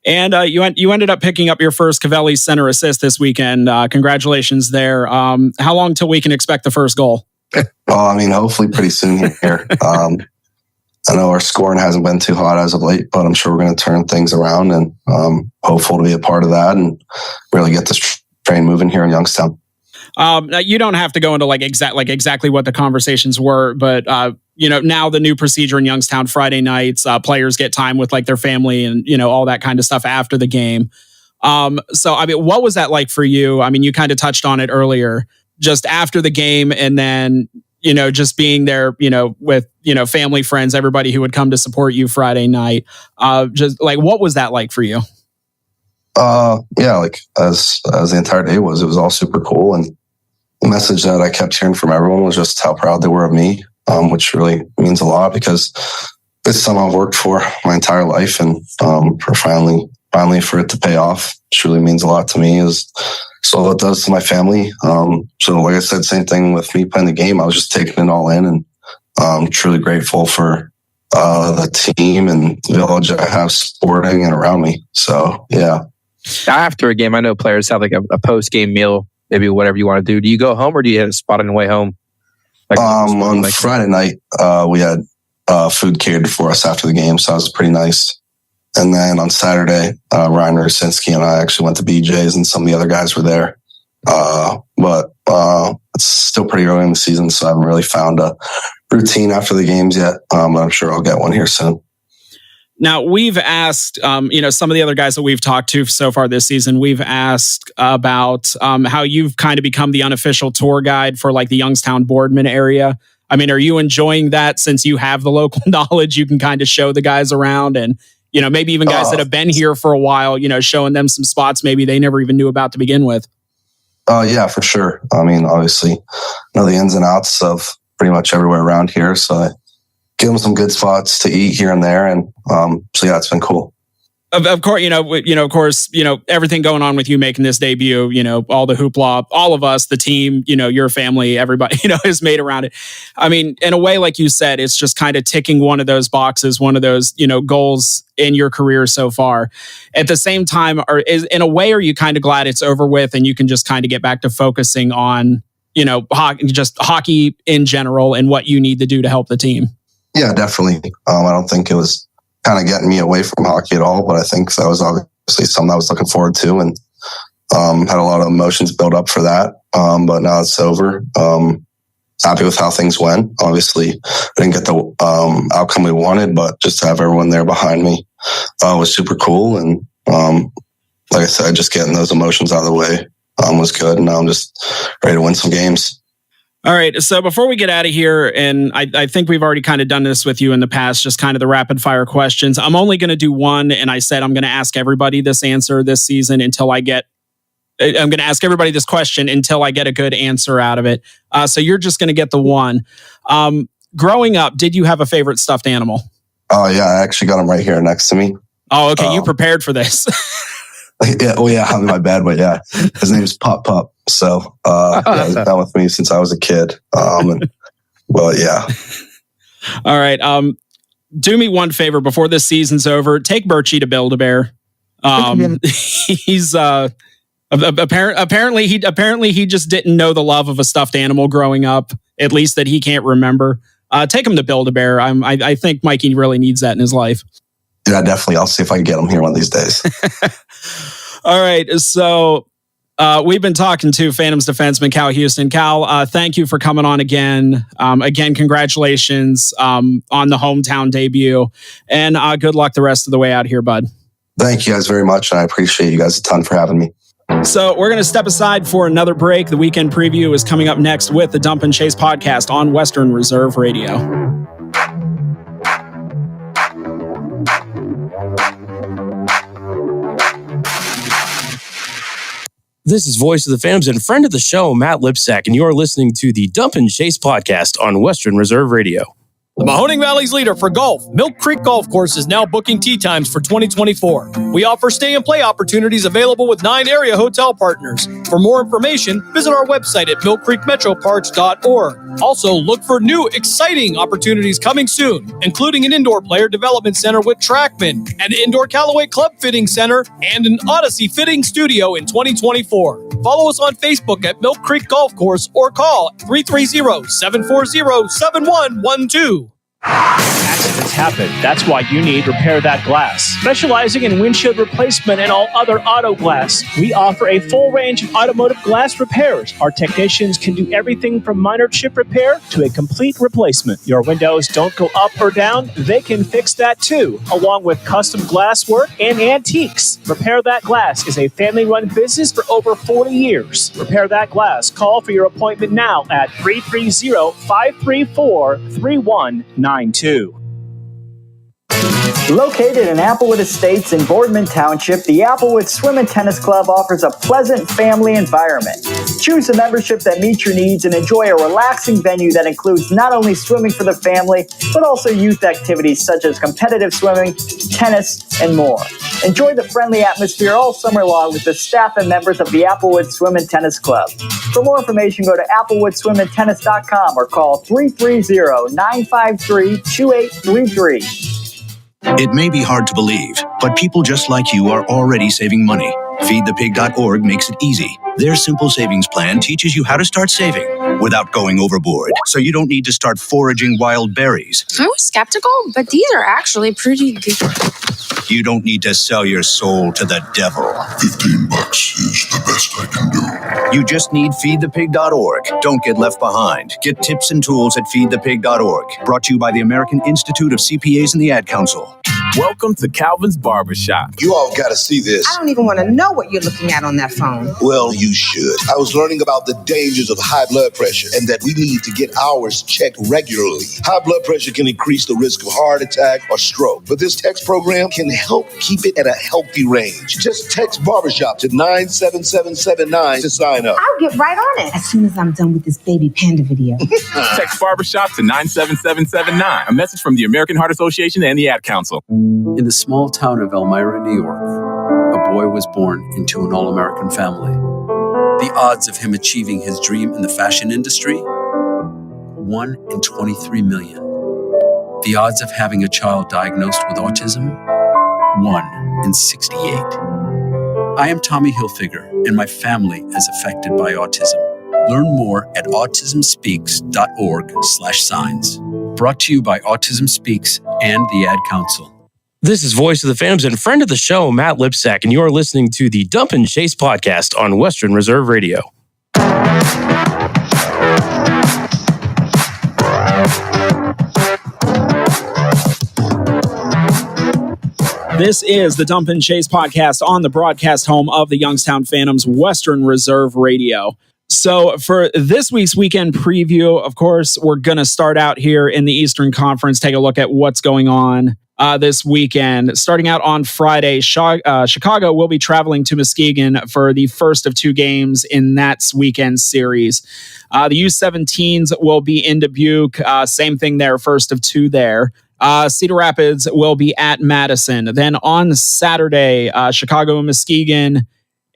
And you ended up picking up your first Covelli Center assist this weekend. Congratulations there. How long till we can expect the first goal? Hopefully pretty soon here. I know our scoring hasn't been too hot as of late, but I'm sure we're going to turn things around, and hopeful to be a part of that and really get this train moving here in Youngstown. You don't have to go into exactly what the conversations were, but now the new procedure in Youngstown, Friday nights, players get time with like their family and all that kind of stuff after the game. So I mean, what was that like for you? I mean, you kind of touched on it earlier, just after the game, and then just being there, with family, friends, everybody who would come to support you Friday night. Just like, what was that like for you? Yeah, like as the entire day was, it was all super cool. And the message that I kept hearing from everyone was just how proud they were of me, which really means a lot because it's something I've worked for my entire life, and for finally for it to pay off truly means a lot to me. So it does to my family. So like I said, same thing with me playing the game. I was just taking it all in, and truly grateful for the team and the village I have supporting and around me. So yeah. After a game, I know players have like a post-game meal, maybe whatever you want to do. Do you go home or do you have a spot on the way home? On Friday night, we had food catered for us after the game, so that was pretty nice. And then on Saturday, Ryan Rusinski and I actually went to BJ's, and some of the other guys were there. But it's still pretty early in the season, so I haven't really found a routine after the games yet. But I'm sure I'll get one here soon. Now, we've asked, some of the other guys that we've talked to so far this season, we've asked about how you've kind of become the unofficial tour guide for like the Youngstown Boardman area. I mean, are you enjoying that since you have the local knowledge? You can kind of show the guys around and, maybe even guys that have been here for a while, showing them some spots maybe they never even knew about to begin with. Yeah, for sure. I mean, obviously, know the ins and outs of pretty much everywhere around here. So I give them some good spots to eat here and there. And so, yeah, it's been cool. Of course, everything going on with you making this debut, all the hoopla, all of us, the team, your family, everybody, is made around it. I mean, in a way, like you said, it's just kind of ticking one of those boxes, one of those, goals in your career so far. At the same time, in a way, are you kind of glad it's over with and you can just kind of get back to focusing on, hockey in general and what you need to do to help the team? Yeah, definitely. I don't think it was kind of getting me away from hockey at all, but I think that was obviously something I was looking forward to, and had a lot of emotions built up for that. But now it's over. Happy with how things went. Obviously, I didn't get the outcome we wanted, but just to have everyone there behind me was super cool. And like I said, just getting those emotions out of the way was good. And now I'm just ready to win some games. All right. So before we get out of here, and I think we've already kind of done this with you in the past, just kind of the rapid fire questions. I'm only going to do one. And I said, I'm going to ask everybody this answer this season I'm going to ask everybody this question until I get a good answer out of it. So you're just going to get the one. Growing up, did you have a favorite stuffed animal? Oh yeah. I actually got him right here next to me. Oh, okay. You prepared for this. Yeah. Oh yeah. I'm in my bad, but yeah, his name's Pop Pup. So, he's been with me since I was a kid. Well, yeah. All right. Do me one favor before this season's over. Take Birchie to Build-A-Bear. He's apparently he just didn't know the love of a stuffed animal growing up, at least that he can't remember. Take him to Build-A-Bear. I think Mikey really needs that in his life. Yeah, definitely. I'll see if I can get him here one of these days. All right. So we've been talking to Phantoms defenseman Cal Houston. Cal, thank you for coming on again. Again, congratulations on the hometown debut, and good luck the rest of the way out here, bud. Thank you guys very much, and I appreciate you guys a ton for having me. So we're going to step aside for another break. The weekend preview is coming up next with the Dump and Chase podcast on Western Reserve Radio. This is Voice of the Phantoms and friend of the show, Matt Lipsack, and you're listening to the Dump and Chase podcast on Western Reserve Radio. The Mahoning Valley's leader for golf, Milk Creek Golf Course, is now booking tee times for 2024. We offer stay and play opportunities available with 9 area hotel partners. For more information, visit our website at millcreekmetroparks.org. Also, look for new, exciting opportunities coming soon, including an indoor player development center with Trackman, an indoor Callaway Club Fitting Center, and an Odyssey Fitting Studio in 2024. Follow us on Facebook at Milk Creek Golf Course or call 330-740-7112. Accidents things happen. That's why you need Repair That Glass. Specializing in windshield replacement and all other auto glass, we offer a full range of automotive glass repairs. Our technicians can do everything from minor chip repair to a complete replacement. Your windows don't go up or down, they can fix that too, along with custom glass work and antiques. Repair That Glass is a family-run business for over 40 years. Repair That Glass. Call for your appointment now at 330-534-3192. Located in Applewood Estates in Boardman Township, the Applewood Swim and Tennis Club offers a pleasant family environment. Choose a membership that meets your needs and enjoy a relaxing venue that includes not only swimming for the family, but also youth activities such as competitive swimming, tennis, and more. Enjoy the friendly atmosphere all summer long with the staff and members of the Applewood Swim and Tennis Club. For more information, go to applewoodswimandtennis.com or call 330-953-2833. It may be hard to believe, but people just like you are already saving money. FeedThePig.org makes it easy. Their simple savings plan teaches you how to start saving without going overboard, so you don't need to start foraging wild berries. I was skeptical, but these are actually pretty good. You don't need to sell your soul to the devil. $15 is the best I can do. You just need FeedThePig.org. Don't get left behind. Get tips and tools at FeedThePig.org. Brought to you by the American Institute of CPAs and the Ad Council. Welcome to Calvin's Barbershop. You all got to see this. I don't even want to know what you're looking at on that phone. Well, you should. I was learning about the dangers of high blood pressure and that we need to get ours checked regularly. High blood pressure can increase the risk of heart attack or stroke, but this text program can help keep it at a healthy range. Just text Barbershop to 97779 to sign up. I'll get right on it as soon as I'm done with this baby panda video. Text Barbershop to 97779. A message from the American Heart Association and the Ad Council. In the small town of Elmira, New York, a boy was born into an all-American family. The odds of him achieving his dream in the fashion industry? 1 in 23 million. The odds of having a child diagnosed with autism? 1 in 68. I am Tommy Hilfiger, and my family is affected by autism. Learn more at autismspeaks.org/signs. Brought to you by Autism Speaks and the Ad Council. This is Voice of the Phantoms and friend of the show, Matt Lipsack, and you are listening to the Dump and Chase podcast on Western Reserve Radio. This is the Dump and Chase podcast on the broadcast home of the Youngstown Phantoms, Western Reserve Radio. So for this week's weekend preview, of course, we're going to start out here in the Eastern Conference, take a look at what's going on this weekend. Starting out on Friday, Chicago will be traveling to Muskegon for the first of 2 games in that weekend series. The U17s will be in Dubuque. Same thing there, first of 2 there. Cedar Rapids will be at Madison. Then on Saturday, Chicago and Muskegon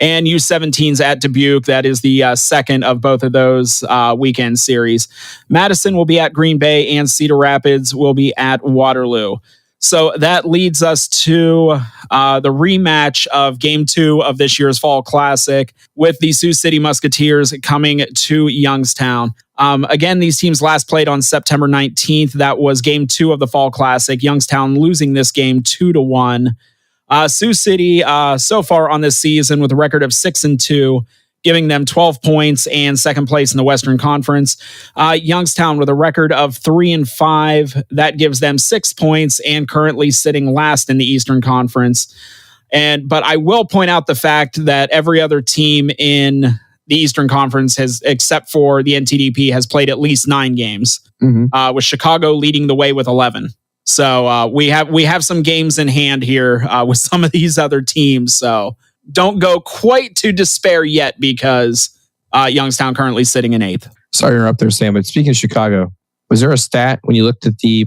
and U17s at Dubuque. That is the second of both of those weekend series. Madison will be at Green Bay and Cedar Rapids will be at Waterloo. So that leads us to the rematch of Game 2 of this year's Fall Classic with the Sioux City Musketeers coming to Youngstown. Again, these teams last played on September 19th. That was Game 2 of the Fall Classic. Youngstown losing this game 2-1. Sioux City so far on this season with a record of 6-2. Giving them 12 points and second place in the Western Conference. Youngstown with a record of 3-5. That gives them 6 points and currently sitting last in the Eastern Conference. But I will point out the fact that every other team in the Eastern Conference has, except for the NTDP, has played at least 9 games, with Chicago leading the way with 11. So we have some games in hand here with some of these other teams. So don't go quite to despair yet because Youngstown currently sitting in 8th. Sorry to interrupt there, Sam, but speaking of Chicago, was there a stat when you looked at the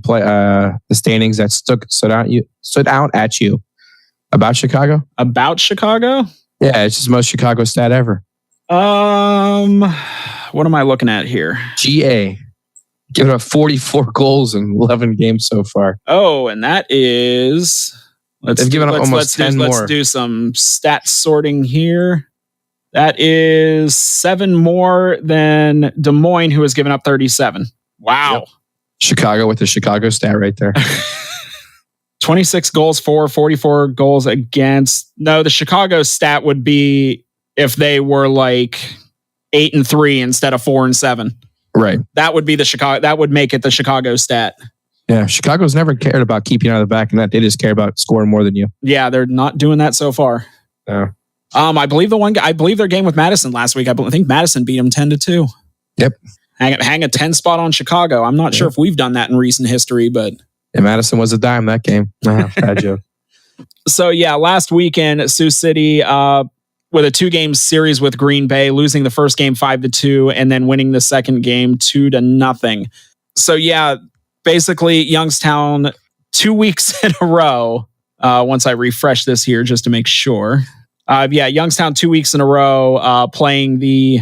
standings that stood out at you about Chicago? About Chicago? Yeah, it's just the most Chicago stat ever. What am I looking at here? GA. Giving up 44 goals in 11 games so far. Oh, and that is... They've given up almost 10 more. Let's do some stat sorting here. That is 7 more than Des Moines, who has given up 37. Wow. Yep. Chicago with the Chicago stat right there. 26 goals for, 44 goals against. No, the Chicago stat would be if they were like 8-3 instead of 4-7. Right. That would be the Chicago. That would make it the Chicago stat. Yeah, Chicago's never cared about keeping out of the back of the net. They just care about scoring more than you. Yeah, they're not doing that so far. No. I believe their game with Madison last week. I think Madison beat them 10-2. Yep. Hang a 10 spot on Chicago. I'm not sure if we've done that in recent history, but yeah, Madison was a dime that game. Bad joke. So yeah, last weekend, Sioux City with a 2-game series with Green Bay, losing the first game 5-2, and then winning the second game 2-0. So yeah, basically Youngstown 2 weeks in a row. Once I refresh this here just to make sure. Youngstown 2 weeks in a row playing the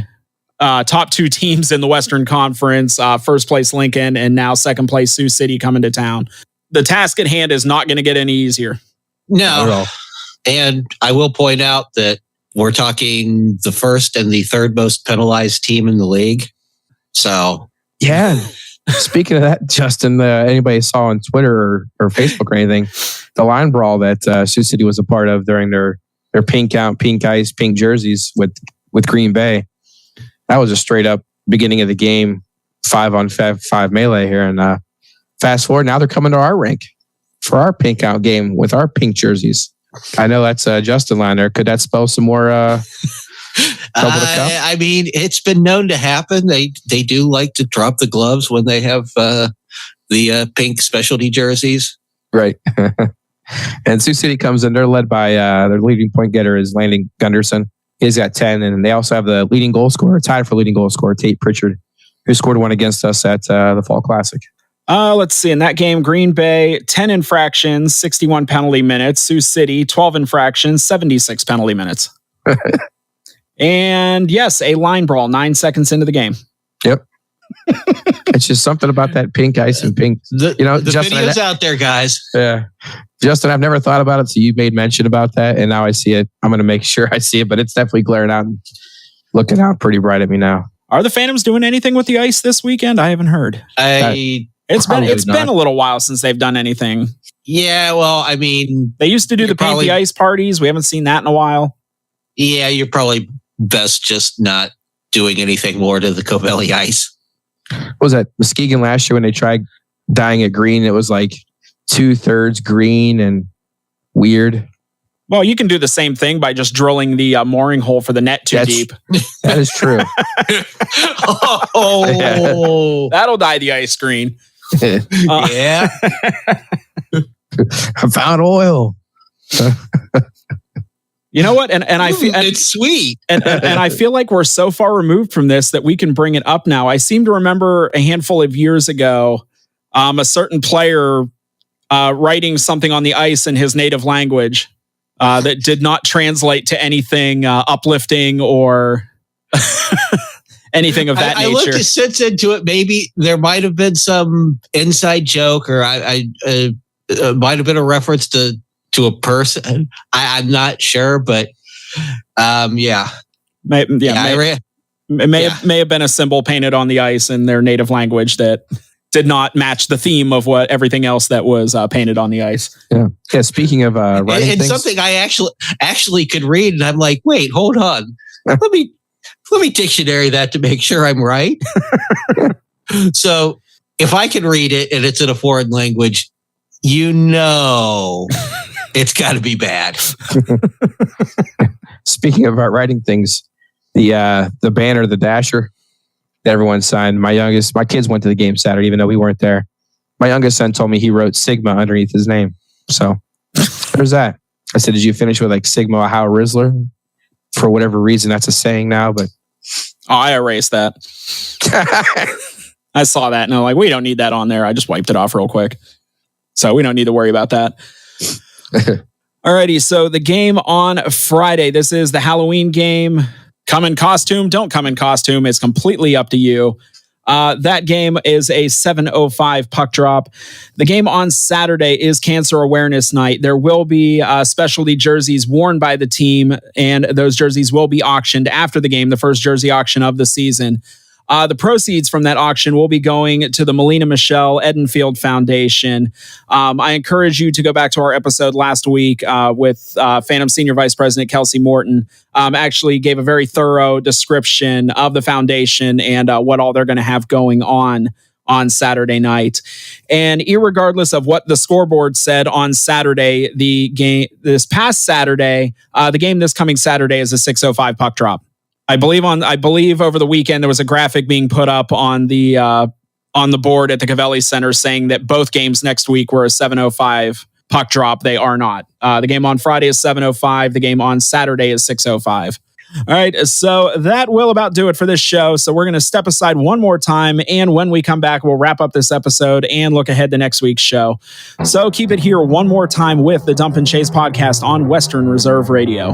top 2 teams in the Western Conference, first place Lincoln, and now second place Sioux City coming to town. The task at hand is not going to get any easier. No. And I will point out that we're talking the first and the third most penalized team in the league. So, yeah. Speaking of that, Justin, anybody saw on Twitter or Facebook or anything, the line brawl that Sioux City was a part of during their pink ice, pink jerseys with Green Bay. That was a straight up beginning of the game, 5-on-5 melee here. And fast forward, now they're coming to our rink for our pink out game with our pink jerseys. I know that's Justin line there. Could that spell some more trouble to come? I mean, it's been known to happen. They do like to drop the gloves when they have the pink specialty jerseys. Right. And Sioux City comes in. They're led by their leading point getter is Landon Gunderson. He's got 10, and they also have the leading goal scorer, tied for leading goal scorer, Tate Pritchard, who scored one against us at the Fall Classic. Let's see. In that game, Green Bay, 10 infractions, 61 penalty minutes. Sioux City, 12 infractions, 76 penalty minutes. And yes, a line brawl 9 seconds into the game. Yep. It's just something about that pink ice and pink. The Justin, video's out there, guys. Yeah. Justin, I've never thought about it, so you made mention about that, and now I see it. I'm going to make sure I see it, but it's definitely glaring out and looking out pretty bright at me now. Are the Phantoms doing anything with the ice this weekend? I haven't heard. It's been a little while since they've done anything. Yeah, well, I mean, they used to do the paint the ice parties. We haven't seen that in a while. Yeah, you're probably best just not doing anything more to the Covelli ice. What was that Muskegon last year when they tried dyeing it green? It was like 2/3 green and weird. Well, you can do the same thing by just drilling the mooring hole for the net too deep. That is true. Oh, that'll dye the ice green. Yeah. I found oil. You know what? And I feel it's sweet. and I feel like we're so far removed from this that we can bring it up now. I seem to remember a handful of years ago, a certain player writing something on the ice in his native language that did not translate to anything uplifting or anything of that nature. I looked a sense into it. Maybe there might have been some inside joke, or I might have been a reference to a person. I'm not sure, but yeah. It may have been a symbol painted on the ice in their native language that did not match the theme of what everything else that was painted on the ice. Yeah. Yeah. Speaking of writing and things, something I actually could read, and I'm like, wait, hold on. Let me dictionary that to make sure I'm right. So if I can read it and it's in a foreign language, it's got to be bad. Speaking of writing things, the banner, the dasher that everyone signed. My kids went to the game Saturday, even though we weren't there. My youngest son told me he wrote Sigma underneath his name. So there's that. I said, did you finish with like Sigma How Rizzler? For whatever reason, that's a saying now, but I erased that. I saw that and I'm like, we don't need that on there. I just wiped it off real quick. So we don't need to worry about that. Alrighty, so the game on Friday. This is the Halloween game. Come in costume, don't come in costume. It's completely up to you. That game is a 7:05 puck drop. The game on Saturday is Cancer Awareness Night. There will be specialty jerseys worn by the team, and those jerseys will be auctioned after the game, the first jersey auction of the season. The proceeds from that auction will be going to the Melina Michelle Edenfield Foundation. I encourage you to go back to our episode last week with Phantom Senior Vice President Kelsey Morton. Actually gave a very thorough description of the foundation and what all they're going to have going on Saturday night. And irregardless of what the scoreboard said on Saturday, the game this past Saturday, the game this coming Saturday is a 6:05 puck drop. I believe over the weekend there was a graphic being put up on the board at the Cavelli Center saying that both games next week were a 7:05 puck drop. They are not. The game on Friday is 7:05. The game on Saturday is 6:05. All right, so that will about do it for this show. So we're going to step aside one more time, and when we come back, we'll wrap up this episode and look ahead to next week's show. So keep it here one more time with the Dump and Chase podcast on Western Reserve Radio.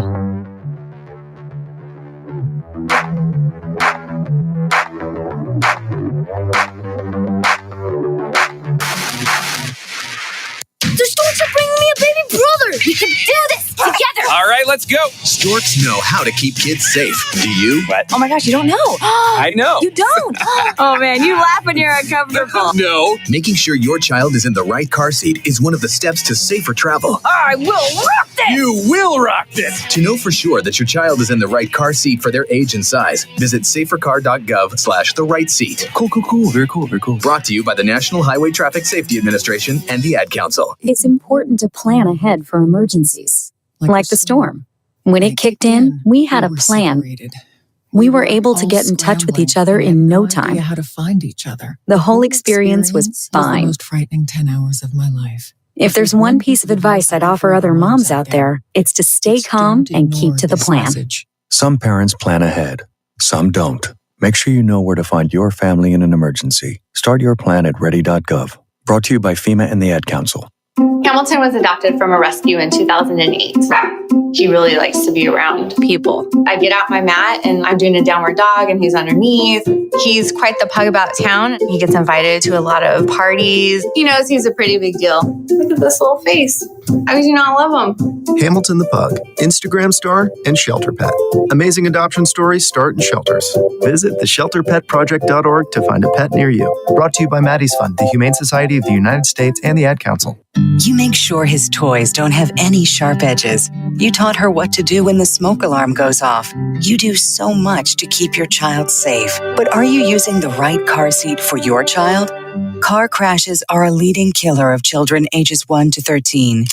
The Storks are bringing me a baby brother. We can do this together. All right, let's go. Storks know how to keep kids safe. Do you? What? Oh my gosh, you don't know. I know. You don't? Oh man, you laugh when you're uncomfortable. No. Making sure your child is in the right car seat is one of the steps to safer travel. I will rock this. You will rock this. To know for sure that your child is in the right car seat for their age and size, visit safercar.gov/the-right-seat. Cool. Very cool. Brought to you by the National Highway Traffic Safety Administration and the Ad Council. It's important to plan ahead for emergencies, like the storm. When it kicked in, we had a plan. We were able to get in touch with each other in no time. How to find each other. The whole experience was fine. The most frightening 10 hours of my life. If there's one piece of advice I'd offer other moms out there, it's to stay calm and keep to the plan. Some parents plan ahead, some don't. Make sure you know where to find your family in an emergency. Start your plan at ready.gov. Brought to you by FEMA and the Ad Council. Hamilton was adopted from a rescue in 2008. He really likes to be around people. I get out my mat and I'm doing a downward dog and he's underneath. He's quite the pug about town. He gets invited to a lot of parties. He knows he's a pretty big deal. Look at this little face. How could you not love him? Hamilton the Pug, Instagram star and shelter pet. Amazing adoption stories start in shelters. Visit theshelterpetproject.org to find a pet near you. Brought to you by Maddie's Fund, the Humane Society of the United States, and the Ad Council. You make sure his toys don't have any sharp edges. You taught her what to do when the smoke alarm goes off. You do so much to keep your child safe. But are you using the right car seat for your child? Car crashes are a leading killer of children ages 1 to 13.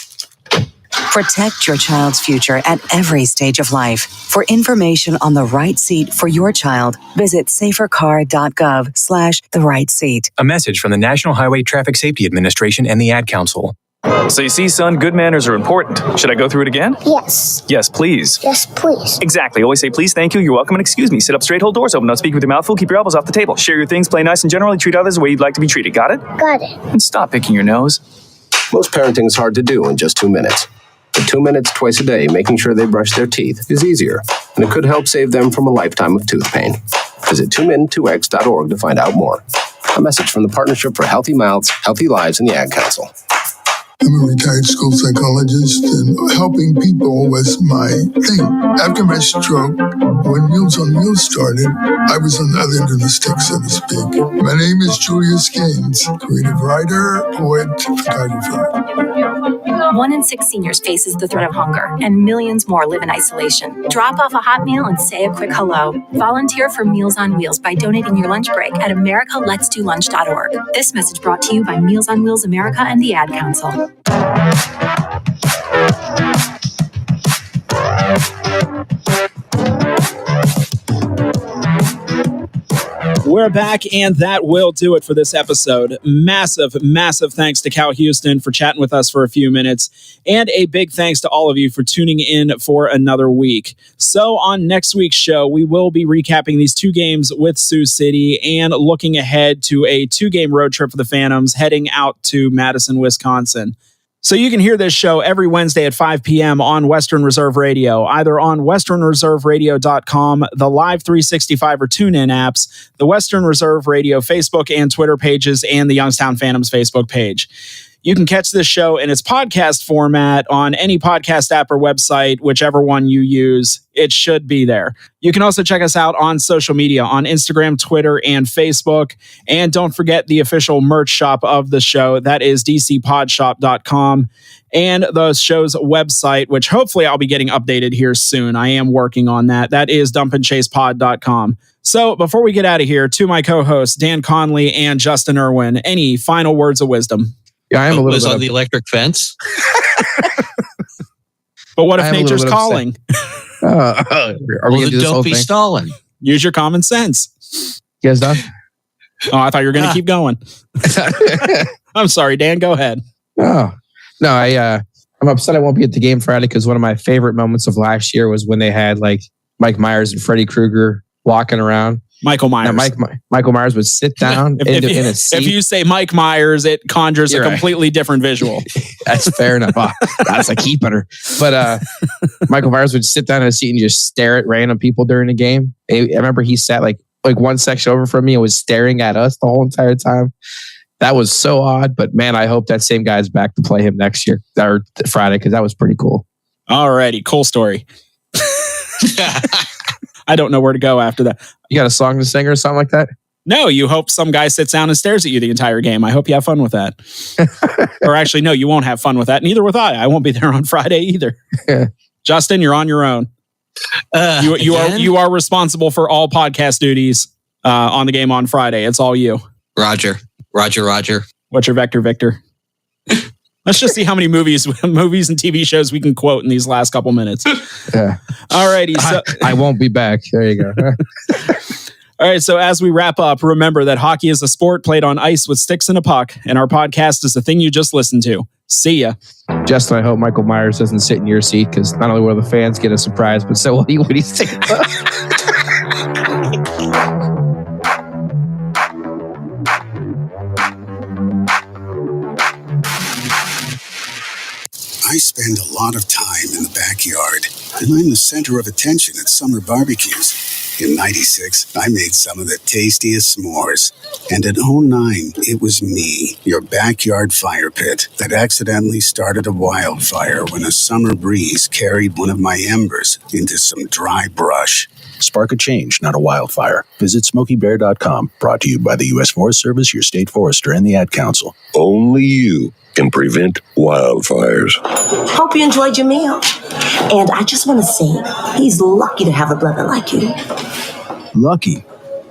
Protect your child's future at every stage of life. For information on the right seat for your child, visit safercar.gov/the-right-seat. A message from the National Highway Traffic Safety Administration and the Ad Council. So you see, son, good manners are important. Should I go through it again? Yes. Yes, please. Yes, please. Exactly. Always say please, thank you, you're welcome, and excuse me. Sit up straight, hold doors open. Don't speak with your mouth full. Keep your elbows off the table. Share your things, play nice, and generally treat others the way you'd like to be treated. Got it? Got it. And stop picking your nose. Most parenting is hard to do in just 2 minutes. But 2 minutes twice a day, making sure they brush their teeth, is easier, and it could help save them from a lifetime of tooth pain. Visit 2min2x.org to find out more. A message from the Partnership for Healthy Mouths, Healthy Lives, and the Ad Council. I'm a retired school psychologist, and helping people was my thing. After my stroke, when Meals on Wheels started, I was on the other end of the stick, so to speak. My name is Julius Gaines, creative writer, poet, photographer. 1 in 6 seniors faces the threat of hunger, and millions more live in isolation. Drop off a hot meal and say a quick hello. Volunteer for Meals on Wheels by donating your lunch break at americaletsdolunch.org. This message brought to you by Meals on Wheels America and the Ad Council. We're back, and that will do it for this episode. Massive thanks to Cal Houston for chatting with us for a few minutes, and a big thanks to all of you for tuning in for another week. So on next week's show, we will be recapping these 2 games with Sioux City and looking ahead to a 2-game road trip for the Phantoms heading out to Madison, Wisconsin. So you can hear this show every Wednesday at 5 p.m. on Western Reserve Radio, either on westernreserveradio.com, the Live 365 or TuneIn apps, the Western Reserve Radio Facebook and Twitter pages, and the Youngstown Phantoms Facebook page. You can catch this show in its podcast format on any podcast app or website, whichever one you use. It should be there. You can also check us out on social media on Instagram, Twitter, and Facebook. And don't forget the official merch shop of the show. That is dcpodshop.com. And the show's website, which hopefully I'll be getting updated here soon. I am working on that. That is dumpandchasepod.com. So before we get out of here, to my co-hosts, Dan Conley and Justin Irwin, any final words of wisdom? Yeah, I am a little bit on the electric fence. But what if nature's calling? Are we gonna do this whole don't be thing? stalling. Use your common sense. You guys done? Oh, I thought you were going to keep going. I'm sorry, Dan. Go ahead. Oh, no, I'm upset I won't be at the game Friday because one of my favorite moments of last year was when they had like Mike Myers and Freddy Krueger walking around. Michael Myers. Now, Michael Myers would sit down in a seat. If you say Mike Myers, it conjures a completely different visual. That's fair enough. That's a keeper. But Michael Myers would sit down in a seat and just stare at random people during the game. I remember he sat like one section over from me and was staring at us the whole entire time. That was so odd. But man, I hope that same guy's back to play him next year or Friday because that was pretty cool. Alrighty, cool story. I don't know where to go after that. You got a song to sing or something like that? No, you hope some guy sits down and stares at you the entire game. I hope you have fun with that. Or actually, no, you won't have fun with that. Neither will I. I won't be there on Friday either. Justin, you're on your own. You are responsible for all podcast duties on the game on Friday. It's all you. Roger. What's your vector, Victor? Let's just see how many movies and TV shows we can quote in these last couple minutes. Yeah. Alrighty. So I won't be back. There you go. All right. So as we wrap up, remember that hockey is a sport played on ice with sticks and a puck, and our podcast is the thing you just listened to. See ya. Justin, I hope Michael Myers doesn't sit in your seat because not only will the fans get a surprise, but so will he when he's sitting. I spend a lot of time in the backyard, and I'm the center of attention at summer barbecues. In '96, I made some of the tastiest s'mores. And in '09, it was me, your backyard fire pit, that accidentally started a wildfire when a summer breeze carried one of my embers into some dry brush. Spark a change, not a wildfire. Visit SmokeyBear.com. Brought to you by the U.S. Forest Service, your state forester, and the Ad Council. Only you can prevent wildfires. Hope you enjoyed your meal. And I just want to say, he's lucky to have a brother like you. Lucky?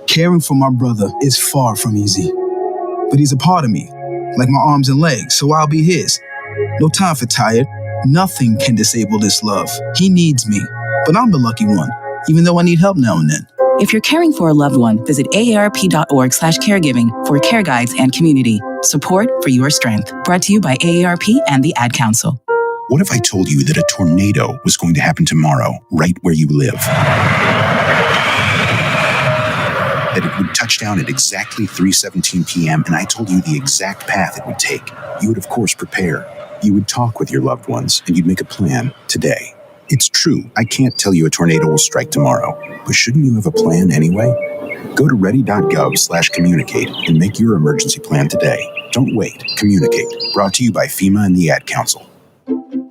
Caring for my brother is far from easy. But he's a part of me, like my arms and legs, so I'll be his. No time for tired. Nothing can disable this love. He needs me, but I'm the lucky one, even though I need help now and then. If you're caring for a loved one, visit aarp.org/caregiving for care guides and community support for your strength. Brought to you by AARP and the Ad Council. What if I told you that a tornado was going to happen tomorrow, right where you live? That it would touch down at exactly 3:17 p.m., and I told you the exact path it would take. You would, of course, prepare. You would talk with your loved ones, and you'd make a plan today. It's true, I can't tell you a tornado will strike tomorrow, but shouldn't you have a plan anyway? Go to ready.gov/communicate and make your emergency plan today. Don't wait. Communicate. Brought to you by FEMA and the Ad Council.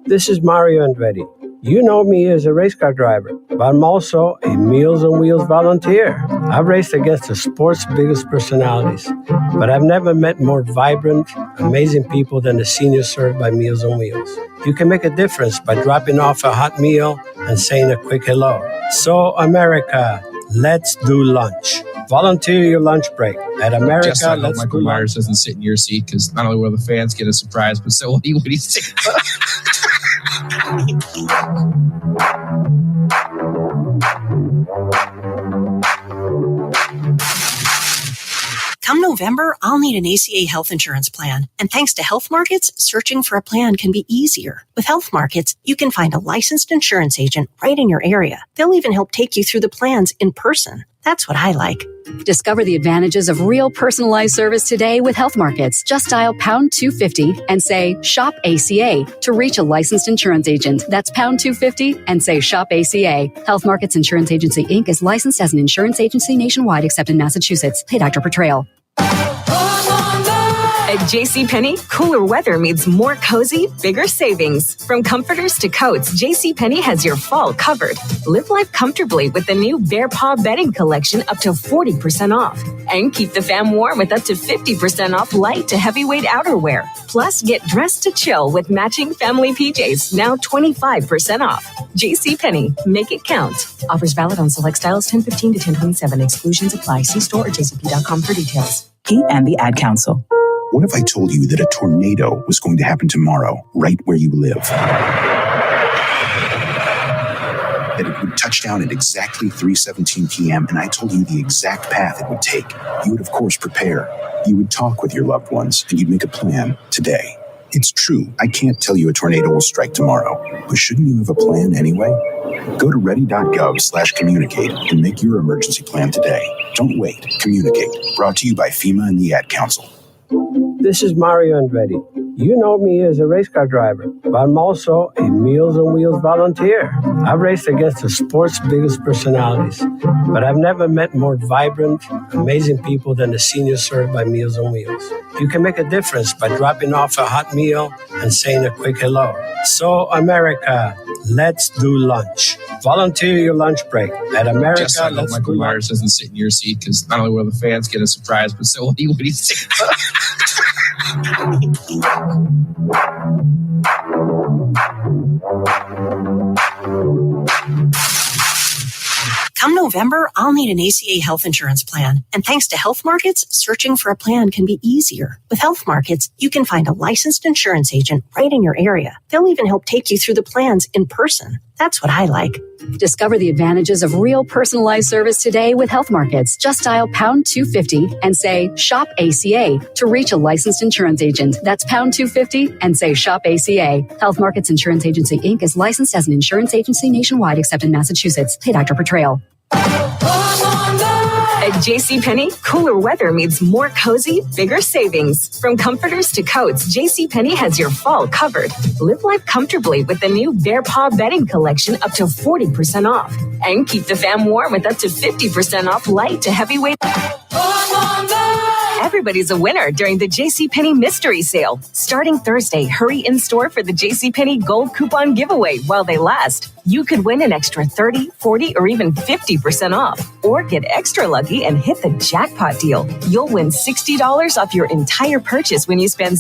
This is Mario Andretti. You know me as a race car driver, but I'm also a Meals on Wheels volunteer. I've raced against the sport's biggest personalities, but I've never met more vibrant, amazing people than the seniors served by Meals on Wheels. You can make a difference by dropping off a hot meal and saying a quick hello. So, America, let's do lunch. Volunteer your lunch break at America. Just like Michael Myers doesn't sit in your seat because not only will the fans get a surprise, but so will he when he's sitting. Come November, I'll need an ACA health insurance plan. And thanks to Health Markets, searching for a plan can be easier. With Health Markets, you can find a licensed insurance agent right in your area. They'll even help take you through the plans in person. That's what I like. Discover the advantages of real personalized service today with Health Markets. Just dial pound 250 and say Shop ACA to reach a licensed insurance agent. That's pound 250 and say Shop ACA. Health Markets Insurance Agency, Inc. is licensed as an insurance agency nationwide except in Massachusetts. Paid actor per trail. At JCPenney, cooler weather means more cozy, bigger savings. From comforters to coats, JCPenney has your fall covered. Live life comfortably with the new Bear Paw bedding collection up to 40% off. And keep the fam warm with up to 50% off light to heavyweight outerwear. Plus, get dressed to chill with matching family PJs, now 25% off. JCPenney, make it count. Offers valid on select styles 10/15 to 10/27. Exclusions apply. See store or jcp.com for details. He and the Ad Council. What if I told you that a tornado was going to happen tomorrow, right where you live? That it would touch down at exactly 3:17 p.m., and I told you the exact path it would take. You would, of course, prepare. You would talk with your loved ones, and you'd make a plan today. It's true, I can't tell you a tornado will strike tomorrow, but shouldn't you have a plan anyway? Go to ready.gov/communicate and make your emergency plan today. Don't wait. Communicate. Brought to you by FEMA and the Ad Council. This is Mario Andretti. You know me as a race car driver, but I'm also a Meals on Wheels volunteer. I've raced against the sport's biggest personalities, but I've never met more vibrant, amazing people than the seniors served by Meals on Wheels. You can make a difference by dropping off a hot meal and saying a quick hello. So, America, let's do lunch. Volunteer your lunch break at America. Just so I know Michael Myers doesn't sit in your seat, because not only will the fans get a surprise, but so will he when he's sitting. Come November, I'll need an ACA health insurance plan. And thanks to Health Markets, searching for a plan can be easier. With Health Markets, you can find a licensed insurance agent right in your area. They'll even help take you through the plans in person. That's what I like. Discover the advantages of real personalized service today with Health Markets. Just dial pound 250 and say shop ACA to reach a licensed insurance agent. That's pound 250 and say shop ACA. Health Markets Insurance Agency Inc. is licensed as an insurance agency nationwide except in Massachusetts. Pay Dr. Portrayal. At JCPenney, cooler weather means more cozy, bigger savings. From comforters to coats, JCPenney has your fall covered. Live life comfortably with the new Bear Paw bedding collection up to 40% off. And keep the fam warm with up to 50% off light to heavyweight. Everybody's a winner during the JCPenney Mystery Sale. Starting Thursday, hurry in store for the JCPenney Gold Coupon Giveaway while they last. You could win an extra 30, 40, or even 50% off. Or get extra lucky and hit the jackpot deal. You'll win $60 off your entire purchase when you spend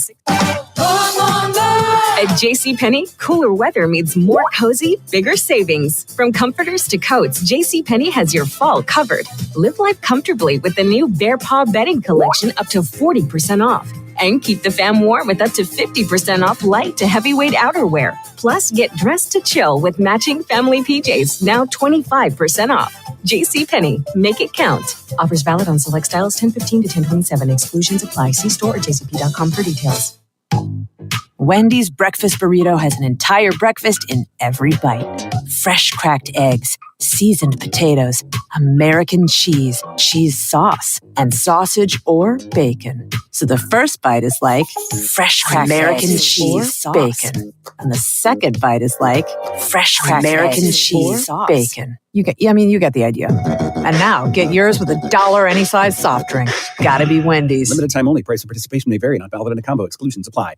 At JCPenney, cooler weather means more cozy, bigger savings. From comforters to coats, JCPenney has your fall covered. Live life comfortably with the new Bear Paw bedding collection up to 40% off. And keep the fam warm with up to 50% off light to heavyweight outerwear. Plus, get dressed to chill with matching family PJs, now 25% off. JCPenney, make it count. Offers valid on select styles 10/15 to 10/27. Exclusions apply. See store or jcp.com for details. Wendy's breakfast burrito has an entire breakfast in every bite. Fresh cracked eggs, seasoned potatoes, American cheese, cheese sauce, and sausage or bacon. So the first bite is like fresh cracked American eggs, cheese, sauce, bacon. And the second bite is like fresh cracked American eggs, cheese, sauce, bacon. You get the idea. And now get yours with $1 any size soft drink. Gotta be Wendy's. Limited time only. Price and participation may vary. Not valid in a combo. Exclusions apply.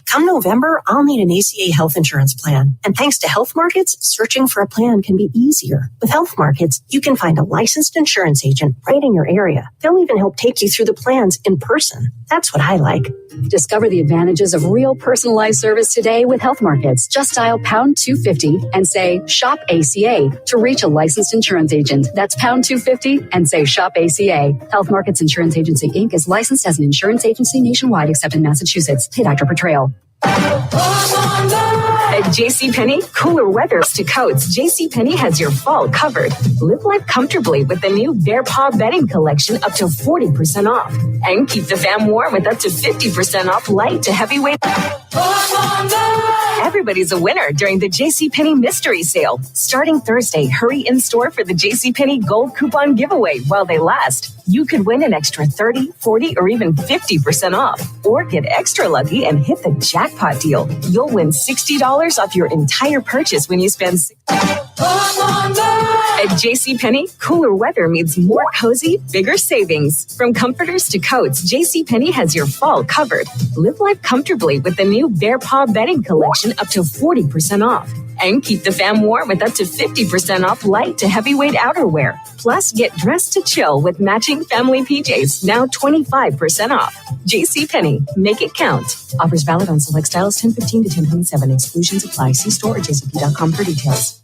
Come November, I'll need an ACA health insurance plan. And thanks to Health Markets, searching for a plan can be easier. With Health Markets, you can find a licensed insurance agent right in your area. They'll even help take you through the plans in person. That's what I like. Discover the advantages of real personalized service today with Health Markets. Just dial pound 250 and say shop ACA to reach a licensed insurance agent. That's pound 250 and say shop ACA. Health Markets Insurance Agency Inc. is licensed as an insurance agency nationwide except in Massachusetts. Pay Dr. Portrayal. At JCPenney, cooler weather to coats, JCPenney has your fall covered. Live life comfortably with the new Bear Paw bedding collection up to 40% off. And keep the fam warm with up to 50% off light to heavyweight. Everybody's a winner during the JCPenney Mystery Sale. Starting Thursday, hurry in store for the JCPenney Gold Coupon Giveaway while they last. You could win an extra 30, 40, or even 50% off. Or get extra lucky and hit the jackpot deal. You'll win $60 $60 off your entire purchase when you spend At JCPenney, cooler weather means more cozy, bigger savings. From comforters to coats, JCPenney has your fall covered. Live life comfortably with the new Bear Paw bedding collection up to 40% off. And keep the fam warm with up to 50% off light to heavyweight outerwear. Plus, get dressed to chill with matching family PJs, now 25% off. JCPenney, make it count. Offers valid on select styles 10/15 to 10/27. Exclusions apply. See store or jcp.com for details.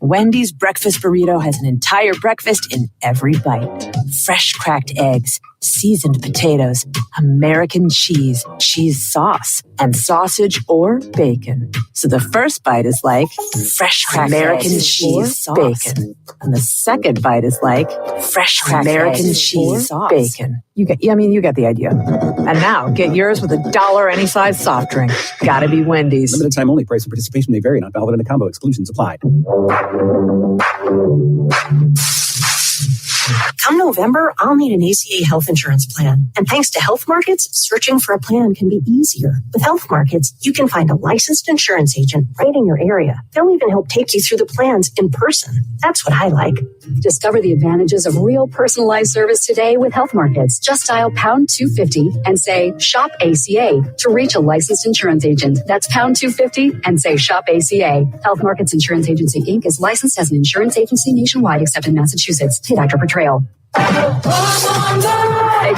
Wendy's breakfast burrito has an entire breakfast in every bite. Fresh cracked eggs, seasoned potatoes, American cheese, cheese sauce, and sausage or bacon. So the first bite is like fresh cracked American cheese bacon. And the second bite is like fresh cracked American cheese bacon. You get the idea. And now get yours with $1 any size soft drink. Gotta be Wendy's. Limited time only. Price and participation may vary. Not valid in a combo. Exclusions applied. Come November, I'll need an ACA health insurance plan. And thanks to Health Markets, searching for a plan can be easier. With Health Markets, you can find a licensed insurance agent right in your area. They'll even help take you through the plans in person. That's what I like. Discover the advantages of real personalized service today with Health Markets. Just dial pound 250 and say shop ACA to reach a licensed insurance agent. That's pound 250 and say shop ACA. Health Markets Insurance Agency Inc. is licensed as an insurance agency nationwide except in Massachusetts. Pay Dr. Petrail. At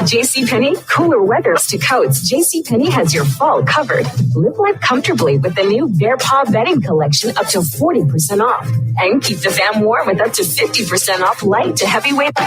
JCPenney, cooler weather to coats, JCPenney has your fall covered. Live life comfortably with the new Bear Paw bedding collection up to 40% off. And keep the fam warm with up to 50% off light to heavyweight.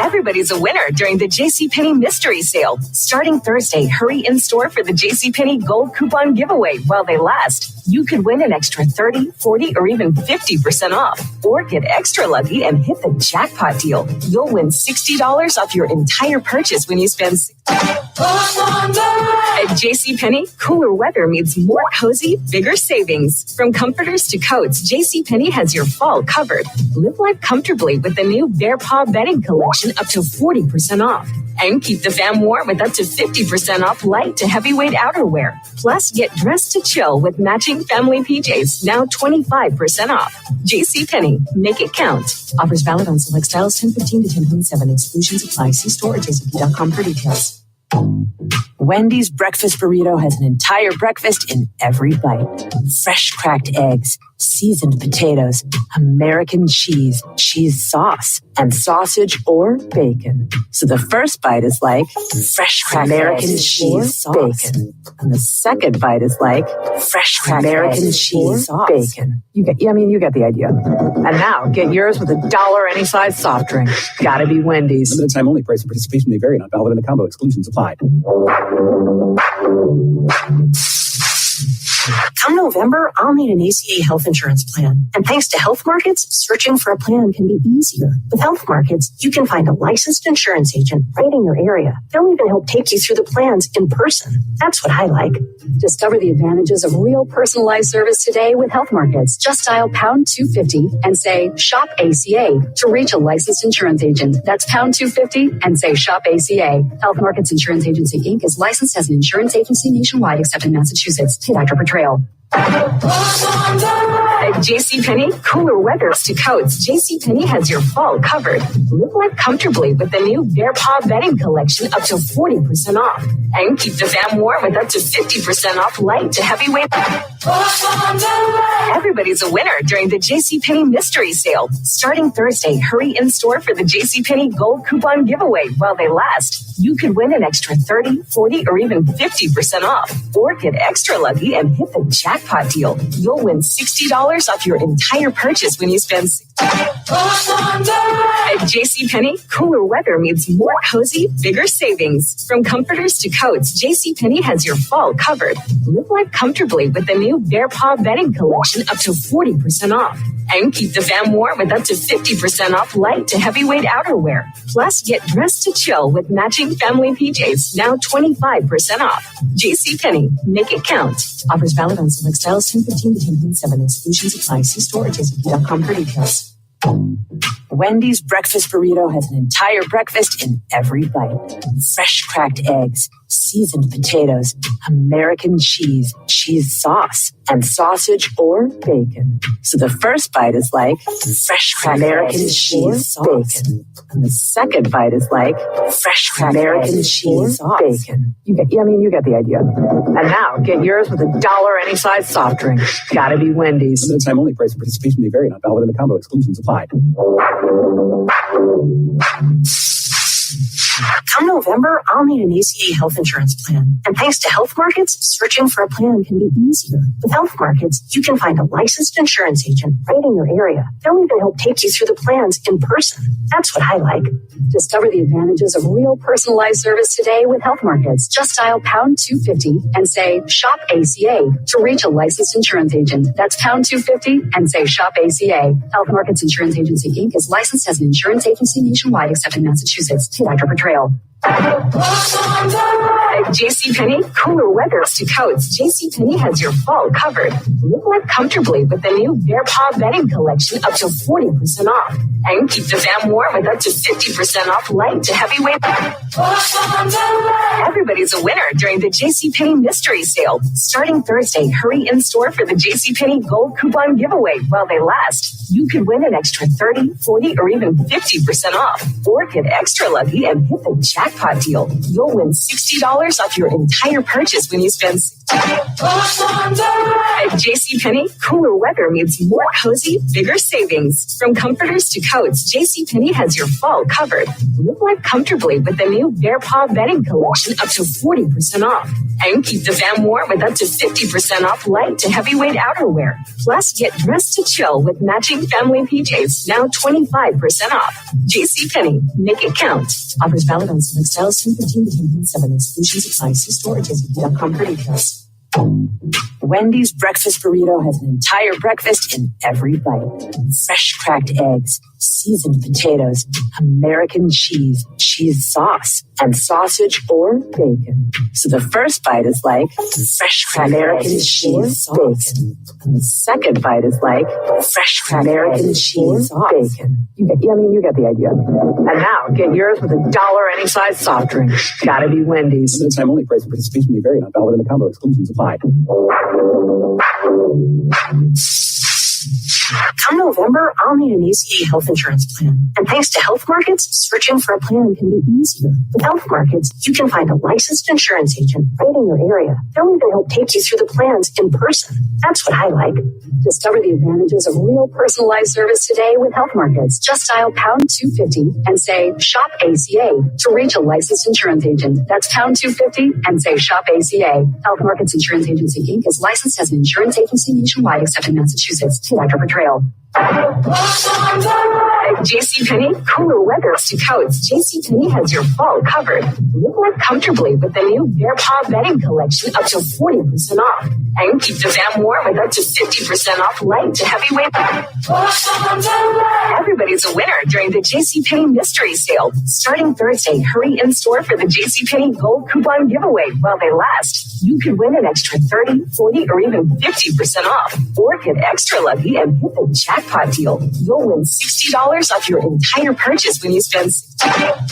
Everybody's a winner during the JCPenney Mystery Sale. Starting Thursday, hurry in store for the JCPenney Gold Coupon giveaway while they last. You could win an extra 30, 40, or even 50% off. Or get extra lucky and hit the jackpot deal. You'll win $60 off your entire purchase when you spend At JCPenney, cooler weather means more cozy, bigger savings. From comforters to coats, JCPenney has your fall covered. Live life comfortably with the new Bear Paw bedding collection up to 40% off. And keep the fam warm with up to 50% off light to heavyweight outerwear. Plus, get dressed to chill with matching family PJs, now 25% off. JCPenney, make it count. Offers valid on select styles 10/15 to 10/27. Exclusions apply. See store or jcp.com for details. Wendy's breakfast burrito has an entire breakfast in every bite. Fresh cracked eggs, seasoned potatoes, American cheese, cheese sauce, and sausage or bacon. So the first bite is like fresh cracked American cheese bacon. And the second bite is like fresh cracked American cheese bacon. You get the idea. And now get yours with $1 any size soft drink. Gotta be Wendy's. Limited time only. Price and participation may vary. Not valid in a combo. Exclusions applied. Come November, I'll need an ACA health insurance plan. And thanks to Health Markets, searching for a plan can be easier. With Health Markets, you can find a licensed insurance agent right in your area. They'll even help take you through the plans in person. That's what I like. Discover the advantages of real personalized service today with Health Markets. Just dial pound 250 and say shop ACA to reach a licensed insurance agent. That's pound 250 and say shop ACA. Health Markets Insurance Agency Inc. is licensed as an insurance agency nationwide except in Massachusetts. Pay Dr. Petrail. At JCPenney, cooler weather to coats, JCPenney has your fall covered. Live life comfortably with the new Bear Paw bedding collection up to 40% off. And keep the fam warm with up to 50% off light to heavyweight. Everybody's a winner during the JCPenney Mystery Sale. Starting Thursday, hurry in store for the JCPenney Gold Coupon giveaway while they last. You could win an extra 30, 40, or even 50% off. Or get extra lucky and hit the jackpot deal. You'll win $60 off your entire purchase when you spend At JCPenney, cooler weather means more cozy, bigger savings. From comforters to coats, JCPenney has your fall covered. Live life comfortably with the new Bear Paw bedding collection up to 40% off. And keep the fam warm with up to 50% off light to heavyweight outerwear. Plus, get dressed to chill with matching family PJs, now 25% off. JCPenney, make it count. Offers valid on select styles 10/15 to 10/7. Exclusions apply. See store or jcp.com for details. Wendy's breakfast burrito has an entire breakfast in every bite. Fresh cracked eggs, seasoned potatoes, American cheese, cheese sauce, and sausage or bacon. So the first bite is like fresh cracked American cheese sauce. Bacon. And the second bite is like fresh cracked American cheese sauce. Bacon. You get the idea. And now get yours with $1 any size soft drink. Gotta be Wendy's. Limited time only. Price and participation may vary. Not valid in a combo. Exclusions applied. Come November, I'll need an ACA health insurance plan. And thanks to Health Markets, searching for a plan can be easier. With Health Markets, you can find a licensed insurance agent right in your area. They'll even help take you through the plans in person. That's what I like. Discover the advantages of real personalized service today with Health Markets. Just dial pound 250 and say shop ACA to reach a licensed insurance agent. That's pound 250 and say shop ACA. Health Markets Insurance Agency Inc. is licensed as an insurance agency nationwide except in Massachusetts. See Dr. Portrayal. At JCPenney, cooler weather to coats. JCPenney has your fall covered. Live life comfortably with the new Bear Paw bedding collection up to 40% off. And keep the fam warm with up to 50% off light to heavyweight. Everybody's a winner during the JCPenney Mystery Sale. Starting Thursday, hurry in store for the JCPenney Gold Coupon Giveaway while they last. You could win an extra 30, 40, or even 50% off. Or get extra lucky and hit the jackpot deal. You'll win $60 off your entire purchase when you spend At JCPenney, cooler weather means more cozy, bigger savings. From comforters to coats, JCPenney has your fall covered. Live life comfortably with the new Bear Paw bedding collection up to 40% off. And keep the fam warm with up to 50% off light to heavyweight outerwear. Plus, get dressed to chill with matching family PJs, now 25% off. JCPenney, make it count. Offers valid on select styles 10/15 to 10/7. Exclusions apply. See store at jcp.com for details. Wendy's breakfast burrito has an entire breakfast in every bite. Fresh cracked eggs, seasoned potatoes, American cheese, cheese sauce, and sausage or bacon. So the first bite is like fresh cracked American cheese sauce. Bacon. And the second bite is like fresh cracked American cheese bacon. You get the idea. And now get yours with $1 any size soft drink. Gotta be Wendy's. Limited time only. Price and participation may vary. Not valid in a combo. Exclusions applied. Come November, I'll need an ACA health insurance plan. And thanks to Health Markets, searching for a plan can be easier. With Health Markets, you can find a licensed insurance agent right in your area. They'll even help take you through the plans in person. That's what I like. Discover the advantages of real personalized service today with Health Markets. Just dial pound 250 and say shop ACA to reach a licensed insurance agent. That's pound 250 and say shop ACA. Health Markets Insurance Agency Inc. is licensed as an insurance agency nationwide except in Massachusetts. See Dr. Portrayal. At JCPenney, cooler weather to coats. JCPenney has your fall covered. Live life comfortably with the new Bear Paw bedding collection up to 40% off. And keep the fam warm with up to 50% off light to heavyweight. Everybody's a winner during the JCPenney Mystery Sale. Starting Thursday, hurry in store for the JCPenney Gold Coupon Giveaway while they last. You could win an extra 30, 40, or even 50% off. Or get extra lucky and hit the jackpot deal. You'll win $60 off your entire purchase when you spend At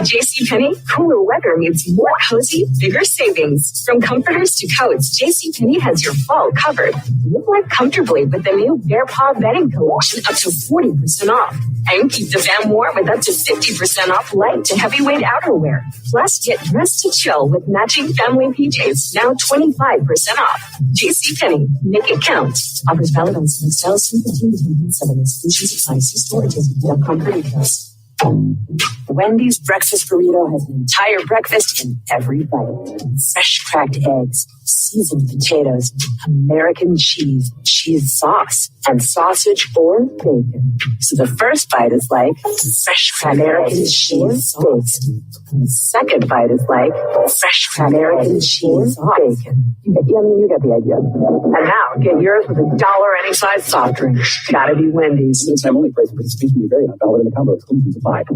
JCPenney, cooler weather means more cozy, bigger savings. From comforters to coats, JCPenney has your fall covered. Live life comfortably with the new Bear Paw bedding collection up to 40% off. And keep the fam warm with up to 50% off light to heavyweight outerwear. Plus, get dressed to chill with matching family PJs, now 25% off. JCPenney, make it count. Offers valid on select styles 10/15 to 10/7. Exclusions apply. See store at jcp.com for details. Wendy's breakfast burrito has an entire breakfast in every bite. Fresh cracked eggs, seasoned potatoes, American cheese, cheese sauce, and sausage or bacon. So the first bite is like fresh cracked American cheese bacon. And the second bite is like fresh cracked American cheese bacon. You get the idea. And now get yours with $1 any size soft drink. Gotta be Wendy's. Limited time only. Price and participation may vary. Not valid in a combo. Exclusions applied.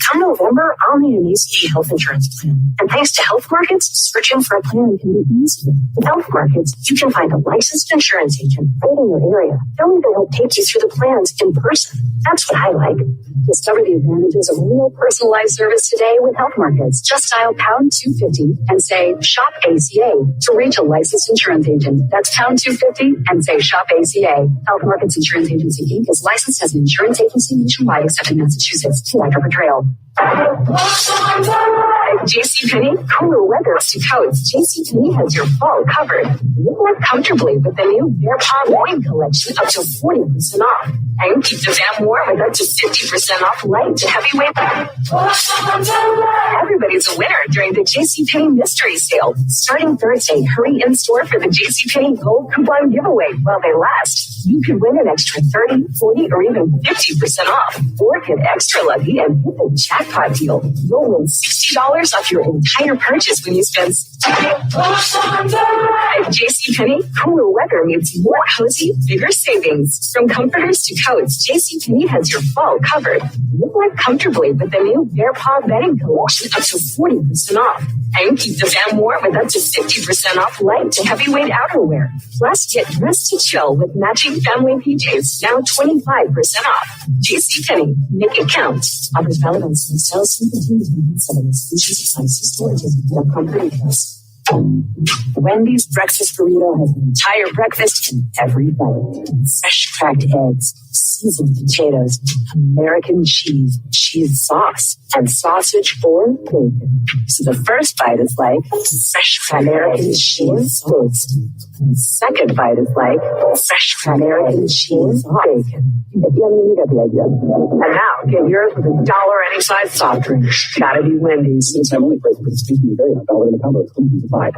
Come November, I'll need an ACA health insurance plan. And thanks to Health Markets, searching for a plan can be easier. With Health Markets, you can find a licensed insurance agent right in your area. They'll even help take you through the plans in person. That's what I like. Discover the advantages of real personalized service today with Health Markets. Just dial pound 250 and say shop ACA to reach a licensed insurance agent. That's pound 250 and say shop ACA. Health Markets Insurance Agency Inc. is licensed as an insurance agency nationwide except in Massachusetts. See Dr. Portrayal. JCPenney, cooler weather to coats. JCPenney has your fall covered. Live more comfortably with the new Bear Paw Bedding collection up to 40% off. And keep the fam warm with up to 50% off light to heavyweight. Everybody's a winner during the JCPenney Mystery Sale. Starting Thursday, hurry in store for the JCPenney Gold Coupon Giveaway while they last. You could win an extra 30, 40, or even 50% off. Or get extra lucky and hit the jackpot deal. You'll win $60 off your entire purchase when you spend at JCPenney, cooler weather means more cozy, bigger savings. From comforters to coats, JCPenney has your fall covered. Live more comfortably with the new Bear Paw Bedding collection up to 40% off. And keep the fam warm with up to 50% off light to heavyweight outerwear. Plus, get dressed to chill with matching family PJs, now 25% off. JCPenney, make it count. Offers valid on some sales, 17-7 exclusions of size storage and comfort plus. Wendy's breakfast burrito has an entire breakfast in every bite. Fresh cracked eggs, seasoned potatoes, American cheese, cheese sauce, and sausage or bacon. So the first bite is like fresh American cheese bacon. And the second bite is like fresh American cheese bacon. You get the idea. And now get yours with $1 any size soft drink. Gotta be Wendy's. This time only price participating may vary on $1 in the combo exclusions applied.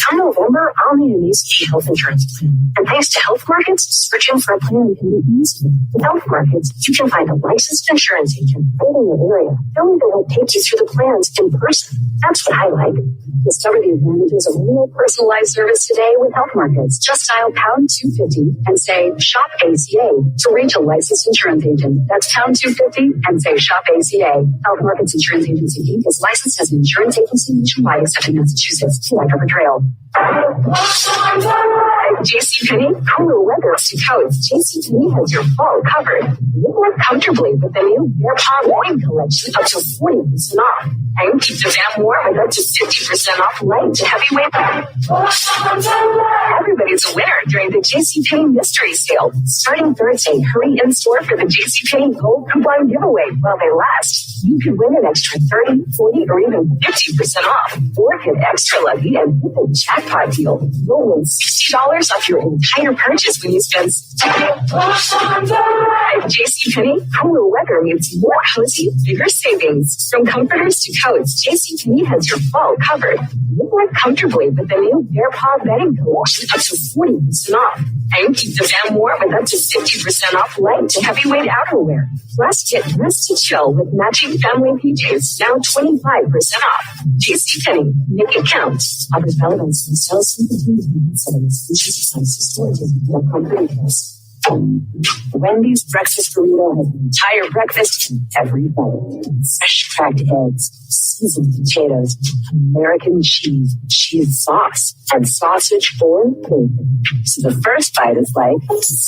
Come November, I'll need an ACA health insurance plan. And thanks to Health Markets, searching for a plan can be easier. With Health Markets, you can find a licensed insurance agent right in your area. They'll even help take you through the plans in person. That's what I like. Discover the advantages of real personalized service today with Health Markets. Just dial pound 250 and say shop ACA to reach a licensed insurance agent. That's pound 250 and say shop ACA. Health Markets Insurance Agency Inc. is licensed as an insurance agency nationwide except in Massachusetts. See Dr. Portrayal. JCPenney, cooler weather to coats. JCPenney has your fall covered. Live more comfortably with the new Bear Paw Bedding collection up to 40% off. And keep the fam warm with up to 50% off light to heavyweight. Everybody's a winner during the JCPenney Mystery Sale. Starting Thursday, hurry in store for the JCPenney Gold Coupon Giveaway while they last. You could win an extra 30, 40, or even 50% off. Or get extra lucky and hit the jackpot deal. You'll win $60 off your entire purchase when you spend at JCPenney, cooler weather means more cozy, bigger savings. From comforters to coats, JCPenney has your fall covered. Live more comfortably with the new Bear Paw Bedding collection up to 40% off. And keep the fam warm with up to 50% off light to heavyweight outerwear. Plus, get dressed to chill with matching family PJs, now 25% off. JCPenney, make it count. Offers valid on some sales, 17-7 exclusions of size storage and comfort plus. Wendy's breakfast burrito has an entire breakfast in every bite. Fresh cracked eggs, seasoned potatoes, American cheese, cheese sauce, and sausage or bacon. So the first bite is like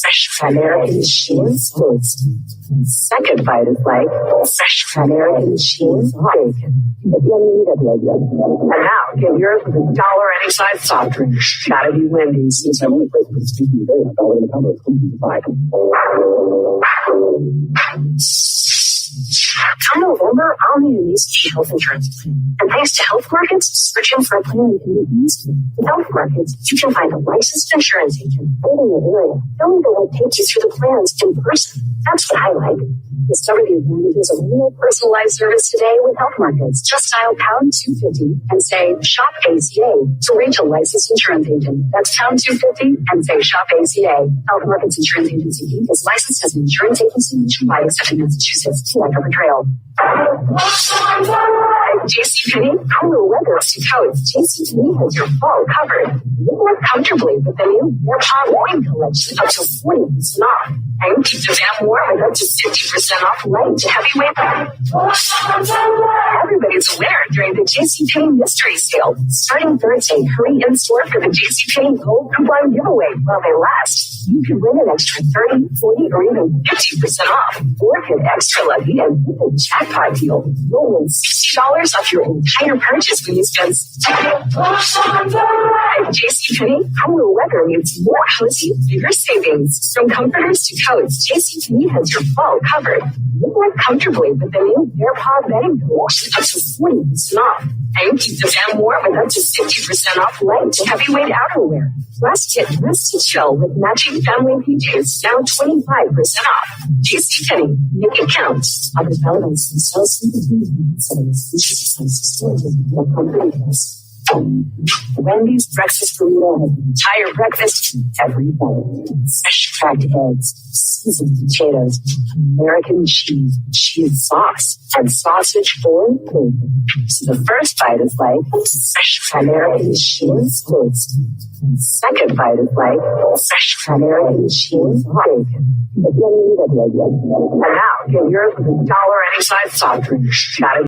fresh American cheese bacon. And the second bite is like fresh American cheese bacon. You get the idea. And now get yours with $1 any size soft drink. Gotta be Wendy's. This time only price participating may vary on $1 in the combo exclusions applied. Come November, I'll need an ACA health insurance plan. And thanks to Health Markets, searching for a plan can be easier. With Health Markets, you can find a licensed insurance agent right in your area. They'll even help take you through the plans in person. That's what I like. Discover the advantages of real personalized service today with Health Markets. Just dial pound 250 and say shop ACA to reach a licensed insurance agent. That's pound 250 and say shop ACA. Health Markets Insurance Agency Inc. is licensed as an insurance agency nationwide except in Massachusetts. See Dr. Portrayal. JCPenney, cooler weather to coats. JCPenney has your fall covered. Live more comfortably with the new Bear Paw Bedding Collection up to 40% off. And keep the fam warm with up to 50% off light to heavyweight. Everybody's a winner during the JCPenney Mystery Sale. Starting Thursday, hurry in store for the JCPenney Gold Coupon Giveaway while they last. You could win an extra 30, 40, or even 50% off. Or get extra lucky and hit the jackpot deal. You'll win $60 off your entire purchase when you spend at JCPenney, cooler weather means more cozy, bigger savings. From comforters to coats, JCPenney has your fall covered. Live more comfortably with the new Bear Paw Bedding Collection up to 40% off. And keep the fam warm with up to 50% off light to heavyweight outerwear. Plus, get dressed to chill with matching family PJs, now 25% off. JCPenney, make it count. Other elements themselves Wendy's breakfast burrito has an entire breakfast in every bite. Fresh cracked eggs, seasoned potatoes, American cheese sauce, and sausage or bacon. So the first bite is like fresh American cheese toast. And the second bite is like fresh American cheese bacon. And now get yours with $1 any size soft drink. Got it.